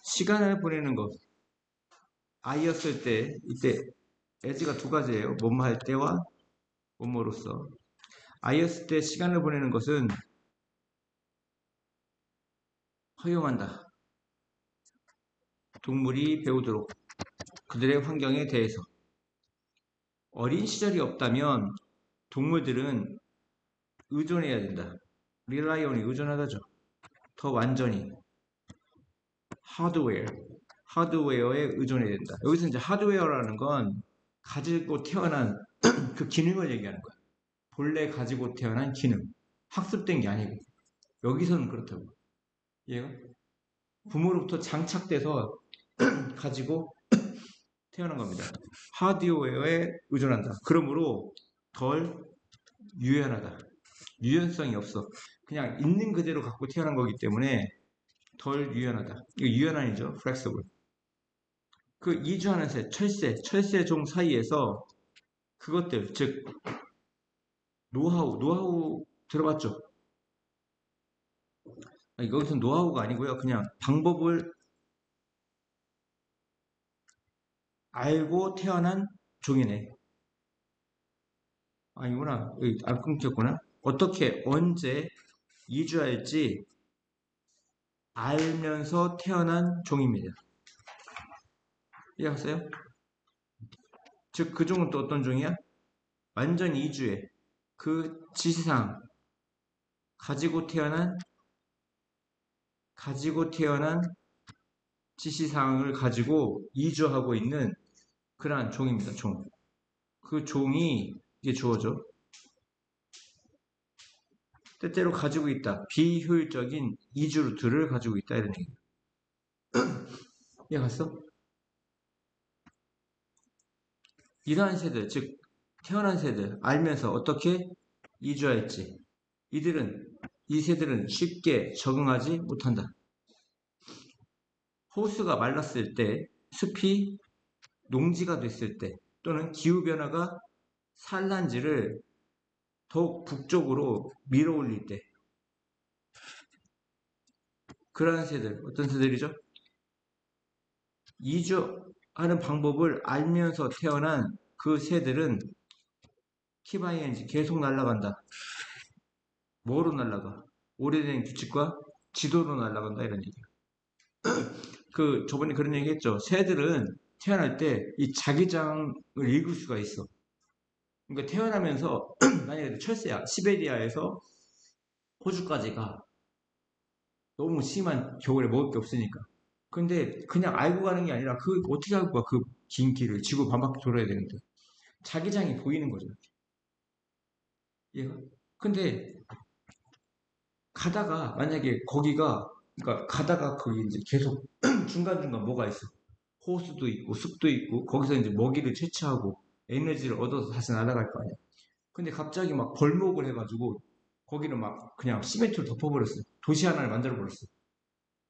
시간을 보내는 것. 아이였을 때, 이때 as가 두 가지예요. 뭐뭐 할 때와 뭐뭐로서. 아이였을 때 시간을 보내는 것은 허용한다. 동물이 배우도록 그들의 환경에 대해서. 어린 시절이 없다면 동물들은 의존해야 된다. rely on이 의존하다죠. 더 완전히. 하드웨어. 하드웨어에 의존해야 된다. 여기서 이제 하드웨어라는 건 가지고 태어난 그 기능을 얘기하는 거야. 본래 가지고 태어난 기능. 학습된 게 아니고. 여기서는 그렇다고. 얘가 부모로부터 장착돼서 가지고 태어난 겁니다. 하드웨어에 의존한다. 그러므로 덜 유연하다. 유연성이 없어. 그냥 있는 그대로 갖고 태어난 거기 때문에 덜 유연하다. 이거 유연한이죠. flexible. 그 이주하는 새, 철새종 사이에서 그것들, 즉 노하우 들어봤죠? 아니, 여기서 노하우가 아니고요. 그냥 방법을 알고 태어난 종이네. 아니구나. 여기 안 끊겼구나. 어떻게, 언제 이주할지 알면서 태어난 종입니다. 이해하세요? 즉, 그 종은 또 어떤 종이야? 완전 이주해. 그 지시사항, 가지고 태어난 지시사항을 가지고 이주하고 있는 그러한 종입니다. 종. 그 종이 이게 주어져. 때때로 가지고 있다. 비효율적인 이주 루트를 가지고 있다. 이런 얘기. 이해갔어? 이러한 세대, 즉 태어난 세대 알면서 어떻게 이주할지 이 새들은 쉽게 적응하지 못한다. 호수가 말랐을 때, 숲이 농지가 됐을 때, 또는 기후변화가 산란지를 더욱 북쪽으로 밀어올릴 때, 그러한 새들, 어떤 새들이죠? 이주하는 방법을 알면서 태어난 그 새들은 키바이엔지 계속 날아간다. 뭐로 날아가? 오래된 규칙과 지도로 날아간다 이런 얘기야. 그 저번에 그런 얘기 했죠. 새들은 태어날 때 이 자기장을 읽을 수가 있어. 그러니까 태어나면서 만약에 철새야 시베리아에서 호주까지가 너무 심한 겨울에 먹을 게 없으니까. 근데 그냥 알고 가는 게 아니라 그 어떻게 알고 가 그 긴 길을 지구 반바퀴 돌아야 되는데 자기장이 보이는 거죠. 얘가. 근데 가다가 만약에 거기가 그러니까 가다가 거기 이제 계속 중간중간 뭐가 있어. 호수도 있고 숲도 있고 거기서 이제 먹이를 채취하고 에너지를 얻어서 다시 날아갈 거 아니야. 근데 갑자기 막 벌목을 해가지고 거기를 막 그냥 시멘트를 덮어버렸어. 도시 하나를 만들어버렸어.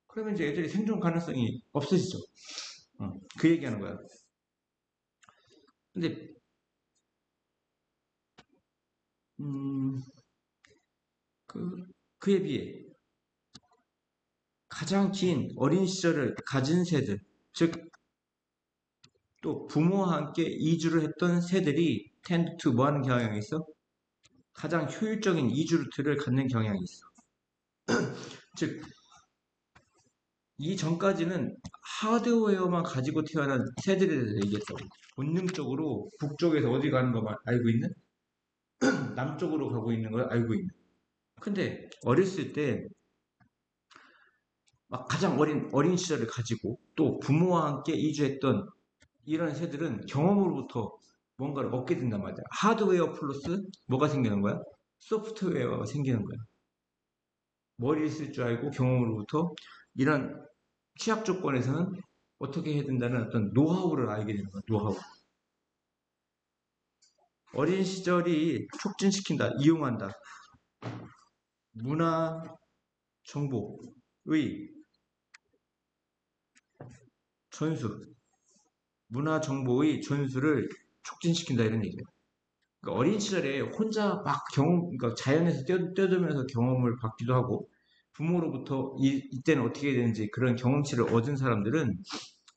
그러면 이제 애들이 생존 가능성이 없어지죠. 그 얘기하는 거야. 근데 음, 그에 비해 가장 긴 어린 시절을 가진 새들, 즉 또 부모와 함께 이주를 했던 새들이 tend to 뭐 하는 경향이 있어? 가장 효율적인 이주 루트를 갖는 경향이 있어. 즉, 이 전까지는 하드웨어만 가지고 태어난 새들에 대해서 얘기했어. 본능적으로 북쪽에서 어디 가는 것만 알고 있는? 남쪽으로 가고 있는 걸 알고 있는. 근데 어렸을 때 막 가장 어린 시절을 가지고 또 부모와 함께 이주했던 이런 새들은 경험으로부터 뭔가를 얻게 된단 말이야. 하드웨어 플러스 뭐가 생기는 거야? 소프트웨어가 생기는 거야. 머리를 쓸 줄 알고 경험으로부터 이런 취약 조건에서는 어떻게 해야 된다는 어떤 노하우를 알게 되는 거야. 노하우. 어린 시절이 촉진시킨다, 이용한다. 문화 정보의 전수, 문화 정보의 전수를 촉진시킨다 이런 얘기예요. 그러니까 어린 시절에 혼자 막 그러니까 자연에서 뛰어들면서 경험을 받기도 하고 부모로부터 이때는 어떻게 해야 되는지 그런 경험치를 얻은 사람들은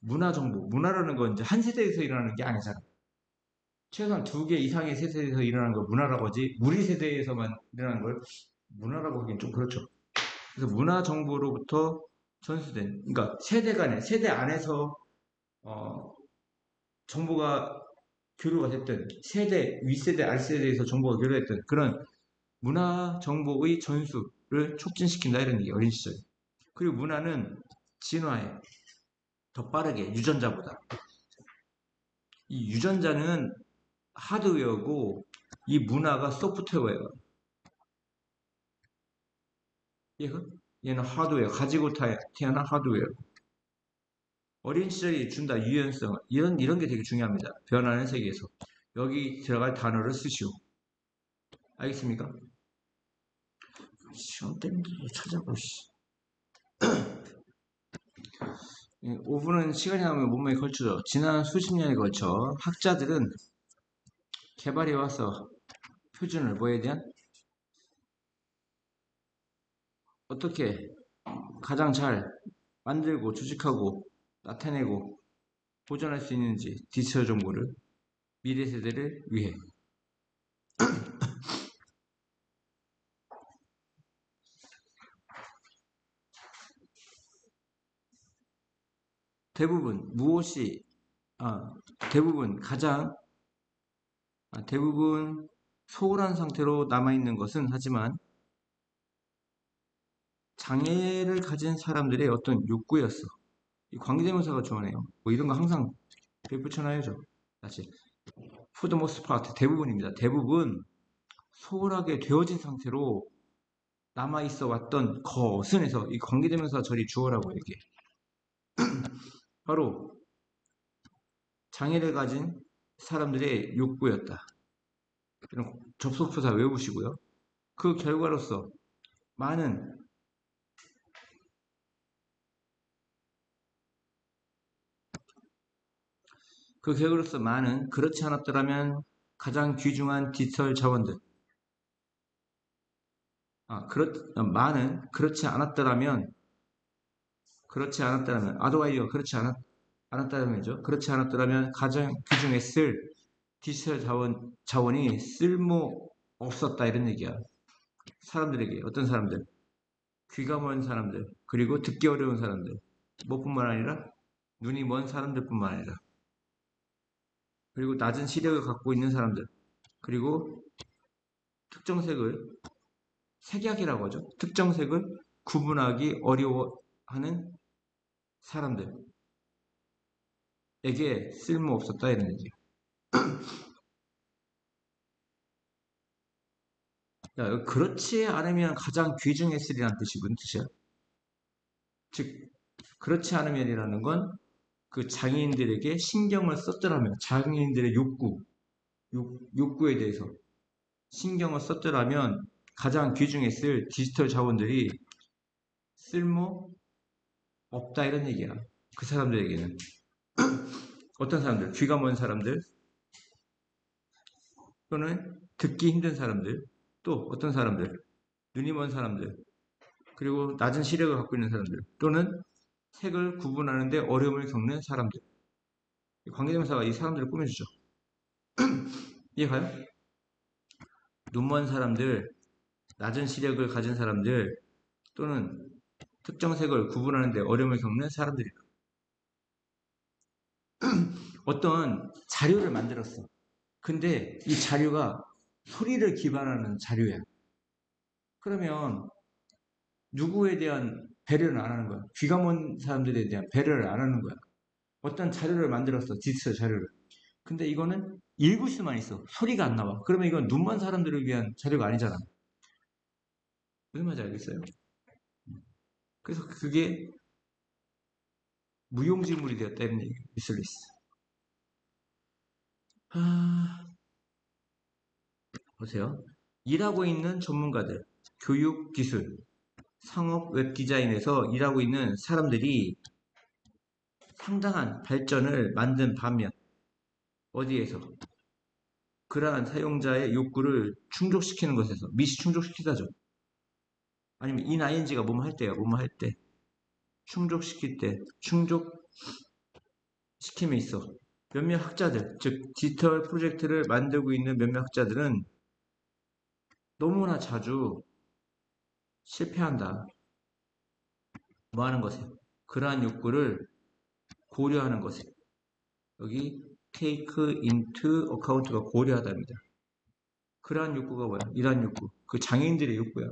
문화 정보, 문화라는 건 이제 한 세대에서 일어나는 게 아니잖아. 최소한 두 개 이상의 세대에서 일어나는 걸 문화라고 하지, 우리 세대에서만 일어나는 걸 문화라고 하기엔 좀 그렇죠. 그래서 문화 정보로부터 전수된, 그러니까 세대 안에서 어, 정보가 교류가 됐든, 윗세대, 아랫세대에서 정보가 교류됐든, 그런 문화 정보의 전수를 촉진시킨다 이런 얘기 어린 시절. 그리고 문화는 진화해. 더 빠르게 유전자보다. 이 유전자는 하드웨어고 이 문화가 소프트웨어예요. 얘는 하드웨어, 가지고 태어난 하드웨어. 어린 시절이 준다 유연성, 이런 게 되게 중요합니다. 변하는 세계에서. 여기 들어갈 단어를 쓰시오. 알겠습니까? 시험 때문에 찾아보, 씨. 5분은 시간이 나면 몸에 걸쳐져. 지난 수십 년에 걸쳐 학자들은 개발해 와서 표준을 뭐에 대한 어떻게 가장 잘 만들고 조직하고 나타내고 보존할 수 있는지 디지털 정보를 미래 세대를 위해 대부분 무엇이 대부분 대부분 소홀한 상태로 남아있는 것은 하지만 장애를 가진 사람들의 어떤 욕구였어. 이 관계대명사가 좋아하네요. 뭐 이런 거 항상 붙여놔야죠. 사실 for the most part 대부분입니다. 대부분 소홀하게 되어진 상태로 남아있어 왔던 것은 해서 이 관계대명사 절이 주어라고 얘기해. 바로 장애를 가진 사람들의 욕구였다. 이런 접속부사 외우시고요. 그 결과로서 많은 그렇지 않았더라면 가장 귀중한 디지털 자원들 아드와이어가 않았다면이죠. 그렇지 않았더라면 가장 귀중했을 디지털 자원이 쓸모 없었다 이런 얘기야. 사람들에게 어떤 사람들 귀가 먼 사람들 그리고 듣기 어려운 사람들 뭐뿐만 아니라 눈이 먼 사람들뿐만 아니라 그리고 낮은 시력을 갖고 있는 사람들 그리고 특정 색을 색약이라고 하죠. 특정 색을 구분하기 어려워하는 사람들에게 쓸모 없었다 이런 얘기야. 그렇지 않으면 가장 귀중했으리라는 뜻이 무슨 뜻이야? 즉 그렇지 않으면이라는 건 그 장애인들에게 신경을 썼더라면 장애인들의 욕구에 대해서 신경을 썼더라면 가장 귀중했을 디지털 자원들이 쓸모 없다 이런 얘기야. 그 사람들에게는 어떤 사람들 귀가 먼 사람들 또는 듣기 힘든 사람들 또 어떤 사람들 눈이 먼 사람들 그리고 낮은 시력을 갖고 있는 사람들 또는 색을 구분하는데 어려움을 겪는 사람들 관계대명사가 이 사람들을 꾸며주죠. 이해가요? 눈먼 사람들, 낮은 시력을 가진 사람들 또는 특정 색을 구분하는데 어려움을 겪는 사람들이다. 어떤 자료를 만들었어. 근데 이 자료가 소리를 기반하는 자료야. 그러면 누구에 대한 배려는 안 하는 거야. 귀가 먼 사람들에 대한 배려를 안 하는 거야. 어떤 자료를 만들었어. 디지털 자료를. 근데 이거는 읽을 수만 있어. 소리가 안 나와. 그러면 이건 눈먼 사람들을 위한 자료가 아니잖아. 무슨 말인지 알겠어요? 그래서 그게 무용지물이 되었다 이런 얘기 있을 수 있어. 보세요. 일하고 있는 전문가들, 교육, 기술, 상업, 웹 디자인에서 일하고 있는 사람들이 상당한 발전을 만든 반면 어디에서? 그러한 사용자의 욕구를 충족시키는 것에서 미시 충족시키다죠. 아니면 ing가 뭐뭐 할 때요. 뭐뭐 할 때. 충족시킬 때 충족시킴에 있어. 몇몇 학자들, 즉 디지털 프로젝트를 만들고 있는 몇몇 학자들은 너무나 자주 실패한다. 뭐 하는 것에? 그러한 욕구를 고려하는 것에. 여기 take into account가 고려하답니다. 그러한 욕구가 뭐야? 이러한 욕구. 그 장애인들의 욕구야.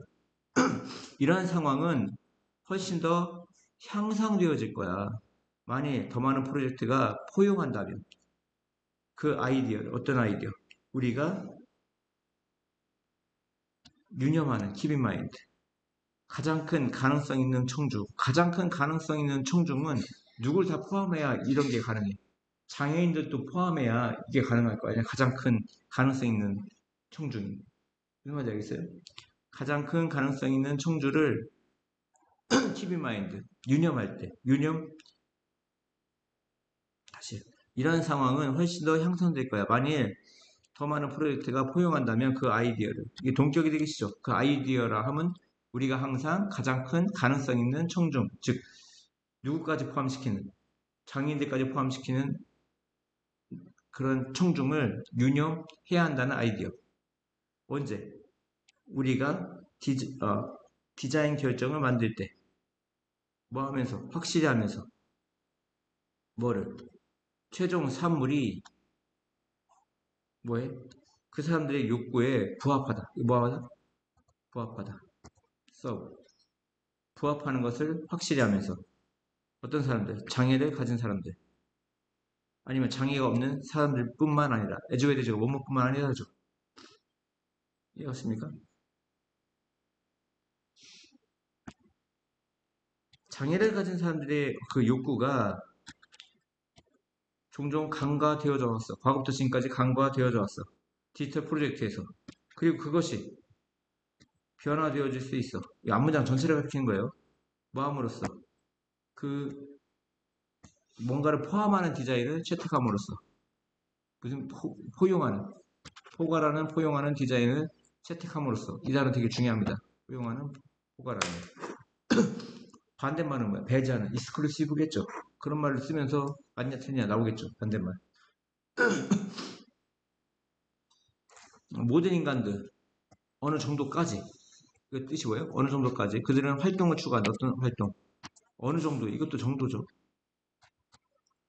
이러한 상황은 훨씬 더 향상되어질 거야. 만일 더 많은 프로젝트가 포용한다면 그 아이디어를, 어떤 아이디어? 우리가 유념하는 키비마인드. 가장 큰 가능성 있는 청주. 가장 큰 가능성 있는 청중은 누굴 다 포함해야 이런 게 가능해. 장애인들도 포함해야 이게 가능할 거 아니야. 가장 큰 가능성 있는 청중이. 무슨 말인지 알겠어요? 가장 큰 가능성 있는 청주를 키비마인드. 유념할 때. 유념, 다시. 이런 상황은 훨씬 더 향상될 거야. 만일 더 많은 프로젝트가 포용한다면 그 아이디어를. 이게 동격이 되겠죠. 그 아이디어라 하면 우리가 항상 가장 큰 가능성 있는 청중, 즉 누구까지 포함시키는, 장애인들까지 포함시키는 그런 청중을 유념해야 한다는 아이디어. 언제? 우리가 디자인 결정을 만들 때 뭐 하면서? 확실히 하면서 뭐를? 최종 산물이 뭐해? 그 사람들의 욕구에 부합하다. 뭐하다? 부합하다. 부합하는 것을 확실히 하면서 어떤 사람들? 장애를 가진 사람들 아니면 장애가 없는 사람들뿐만 아니라 에듀웨이드가 원모뿐만 아니라죠. 이해갔습니까? 장애를 가진 사람들의 그 욕구가 종종 간과되어져 왔어. 과거부터 지금까지 간과되어져 왔어. 디지털 프로젝트에서. 그리고 그것이 변화되어질 수 있어. 이 앞문장 전체를 가리키는 거예요. 뭐함으로써 그 뭔가를 포함하는 디자인을 채택함으로써 무슨 포용하는 포괄하는 포용하는 디자인을 채택함으로써 이 단어 되게 중요합니다. 포용하는 포괄하는 반대말은 뭐야? 배제하는 익스클루시브겠죠. 그런 말을 쓰면서 맞냐 틀리냐 나오겠죠. 반대말. 모든 인간들 어느 정도까지 그 뜻이 뭐예요? 어느 정도까지 그들은 활동을 추구한다. 어떤 활동? 어느 정도? 이것도 정도죠.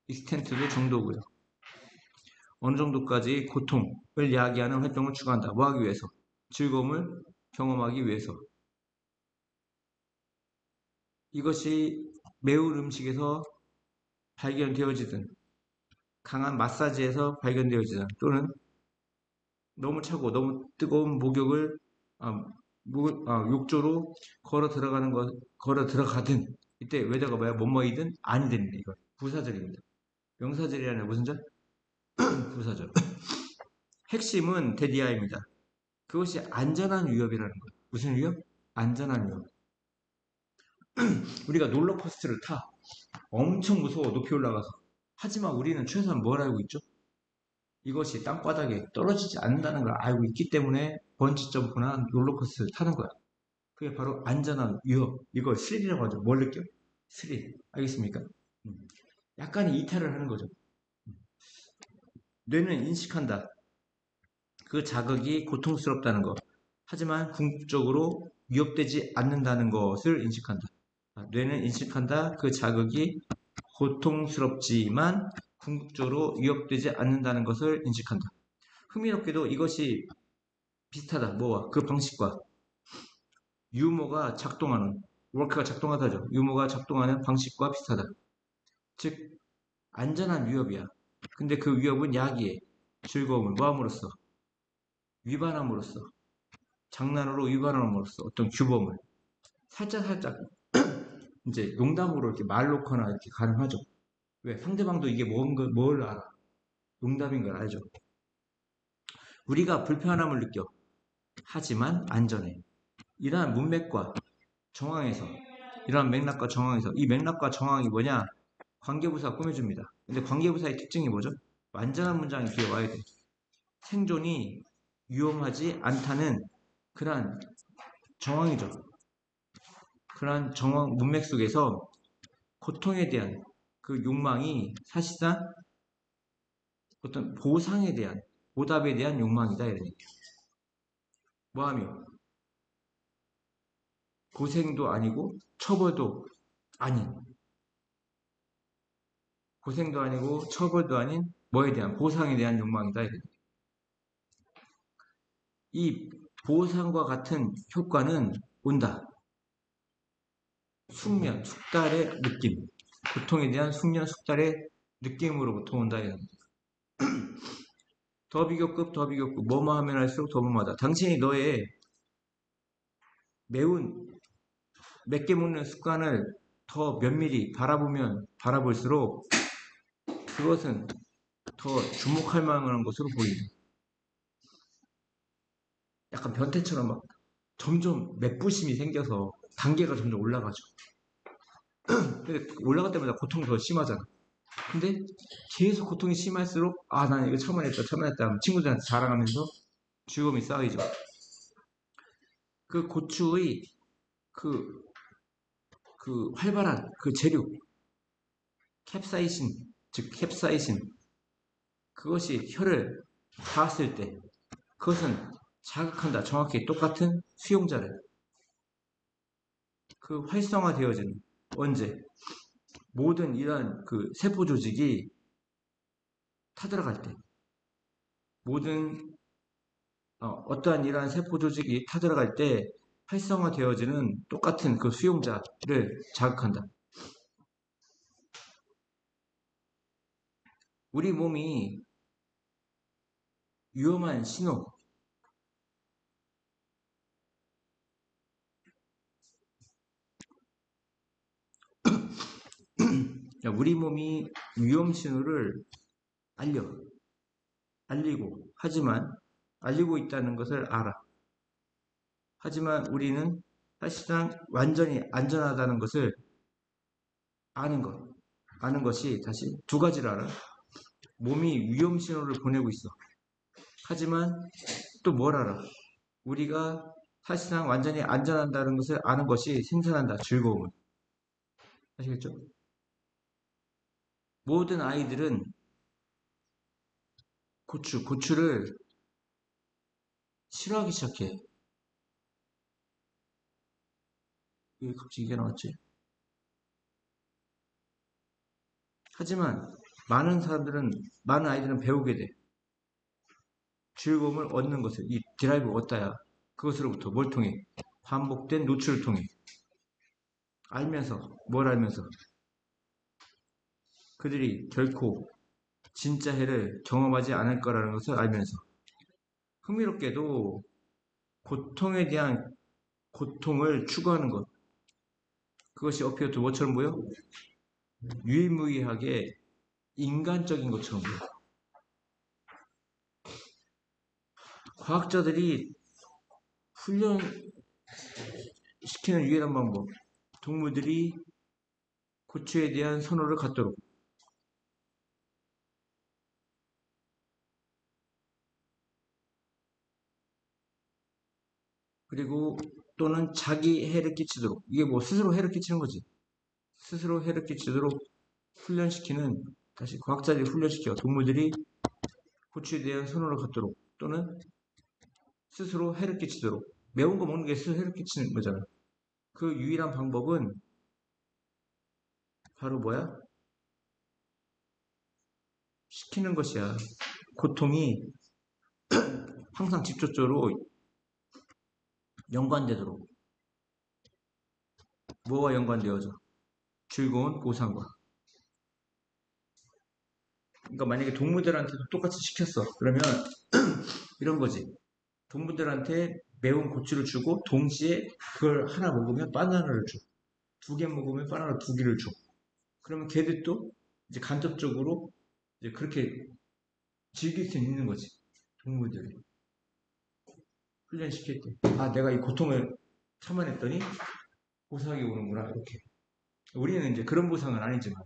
익스텐트도 정도고요. 어느 정도까지 고통을 야기하는 활동을 추구한다. 뭐 하기 위해서? 즐거움을 경험하기 위해서. 이것이 매운 음식에서 발견되어지든 강한 마사지에서 발견되어지든 또는 너무 차고 너무 뜨거운 목욕을 욕조로 걸어 들어가든 이때 웨더가 뭐야? 뭐뭐이든 아니 됩니다. 이거 부사절입니다. 명사절이라는 무슨 절? 부사절. 핵심은 대디아입니다. 그것이 안전한 위협이라는 거예요. 무슨 위협? 안전한 위협. 우리가 롤러코스터를 타. 엄청 무서워. 높이 올라가서. 하지만 우리는 최소한 뭘 알고 있죠? 이것이 땅바닥에 떨어지지 않는다는 걸 알고 있기 때문에 번지 점프나 롤러코스터를 타는 거야. 그게 바로 안전한 위협. 이걸 스릴이라고 하죠. 뭘 느껴? 스릴. 알겠습니까? 약간의 이탈을 하는 거죠. 뇌는 인식한다. 그 자극이 고통스럽다는 것. 하지만 궁극적으로 위협되지 않는다는 것을 인식한다. 뇌는 인식한다. 그 자극이 고통스럽지만 궁극적으로 위협되지 않는다는 것을 인식한다. 흥미롭게도 이것이 비슷하다. 뭐와? 그 방식과 유머가 작동하는, 워크가 작동하다죠. 유머가 작동하는 방식과 비슷하다. 즉, 안전한 위협이야. 근데 그 위협은 야기에 즐거움을 뭐함으로써? 위반함으로써. 장난으로 위반함으로써 어떤 규범을 살짝 이제 농담으로 이렇게 말 놓거나 이렇게 가능하죠. 왜? 상대방도 이게 뭘 알아? 농담인 걸 알죠. 우리가 불편함을 느껴. 하지만 안전해. 이러한 문맥과 정황에서, 이러한 맥락과 정황에서, 이 맥락과 정황이 뭐냐? 관계부사가 꾸며줍니다. 근데 관계부사의 특징이 뭐죠? 완전한 문장이 뒤에 와야 돼. 생존이 위험하지 않다는 그러한 정황이죠. 그러한 정황, 문맥 속에서 고통에 대한 그 욕망이 사실상 어떤 보상에 대한, 보답에 대한 욕망이다. 이런 얘기예요. 뭐하며? 고생도 아니고 처벌도 아닌, 고생도 아니고 처벌도 아닌 뭐에 대한, 보상에 대한 욕망이다. 이런 얘기예요. 이 보상과 같은 효과는 온다. 숙면, 숙달의 느낌. 고통에 대한 숙련숙달의 느낌으로부터 온다. 더 비교급, 더 비교급, 뭐뭐 하면 할수록 더 뭐뭐하다. 당신이 너의 매운, 맵게 먹는 습관을 더 면밀히 바라보면 바라볼수록 그것은 더 주목할 만한 것으로 보이는, 약간 변태처럼 막 점점 맵부심이 생겨서 단계가 점점 올라가죠. 근데 올라갈 때마다 고통이 더 심하잖아. 근데 계속 고통이 심할수록 난 이거 참아냈다 하면 친구들한테 자랑하면서 즐거움이 쌓이죠. 그 고추의 그, 그 활발한 그 재료, 캡사이신, 즉 캡사이신, 그것이 혀를 닿았을 때 그것은 자극한다. 정확히 똑같은 수용자를. 그 활성화되어지는, 언제 모든 이러한 그 세포 조직이 타들어갈 때, 모든 어떠한 이러한 세포 조직이 타들어갈 때 활성화되어지는 똑같은 그 수용자를 자극한다. 우리 몸이 위험한 신호, 우리 몸이 위험 신호를 알리고, 하지만 알리고 있다는 것을 알아. 하지만 우리는 사실상 완전히 안전하다는 것을 아는 것이 다시 두 가지를 알아. 몸이 위험 신호를 보내고 있어. 하지만 또 뭘 알아? 우리가 사실상 완전히 안전한다는 것을 아는 것이 생산한다. 즐거움을. 아시겠죠? 모든 아이들은 고추를 싫어하기 시작해. 왜 갑자기 이게 나왔지? 하지만 많은 아이들은 배우게 돼. 즐거움을 얻는 것을, 이 드라이브 얻다야. 그것으로부터 뭘 통해? 반복된 노출을 통해. 뭘 알면서? 그들이 결코 진짜 해를 경험하지 않을 거라는 것을 알면서. 흥미롭게도 고통에 대한 고통을 추구하는 것. 그것이 어피어트 뭐처럼 보여? 유일무이하게 인간적인 것처럼 보여. 과학자들이 훈련시키는 유일한 방법. 동물들이 고추에 대한 선호를 갖도록. 그리고 또는 자기 해를 끼치도록. 이게 뭐 스스로 해를 끼치는 거지. 스스로 해를 끼치도록 훈련시키는, 다시 과학자들이 훈련시켜 동물들이 고추에 대한 선호를 갖도록, 또는 스스로 해를 끼치도록. 매운 거 먹는 게 스스로 해를 끼치는 거잖아. 그 유일한 방법은 바로 뭐야? 시키는 것이야. 고통이 항상 직접적으로 연관되도록. 뭐와 연관되어져? 즐거운 보상과. 그러니까 만약에 동물들한테도 똑같이 시켰어. 그러면 이런 거지. 동물들한테 매운 고추를 주고 동시에 그걸 하나 먹으면 바나나를 줘. 두 개 먹으면 바나나 두 개를 줘. 그러면 걔들도 이제 간접적으로 이제 그렇게 즐길 수 있는 거지. 동물들이. 훈련시킬 때. 내가 이 고통을 참아냈더니 보상이 오는구나. 이렇게. 우리는 이제 그런 보상은 아니지만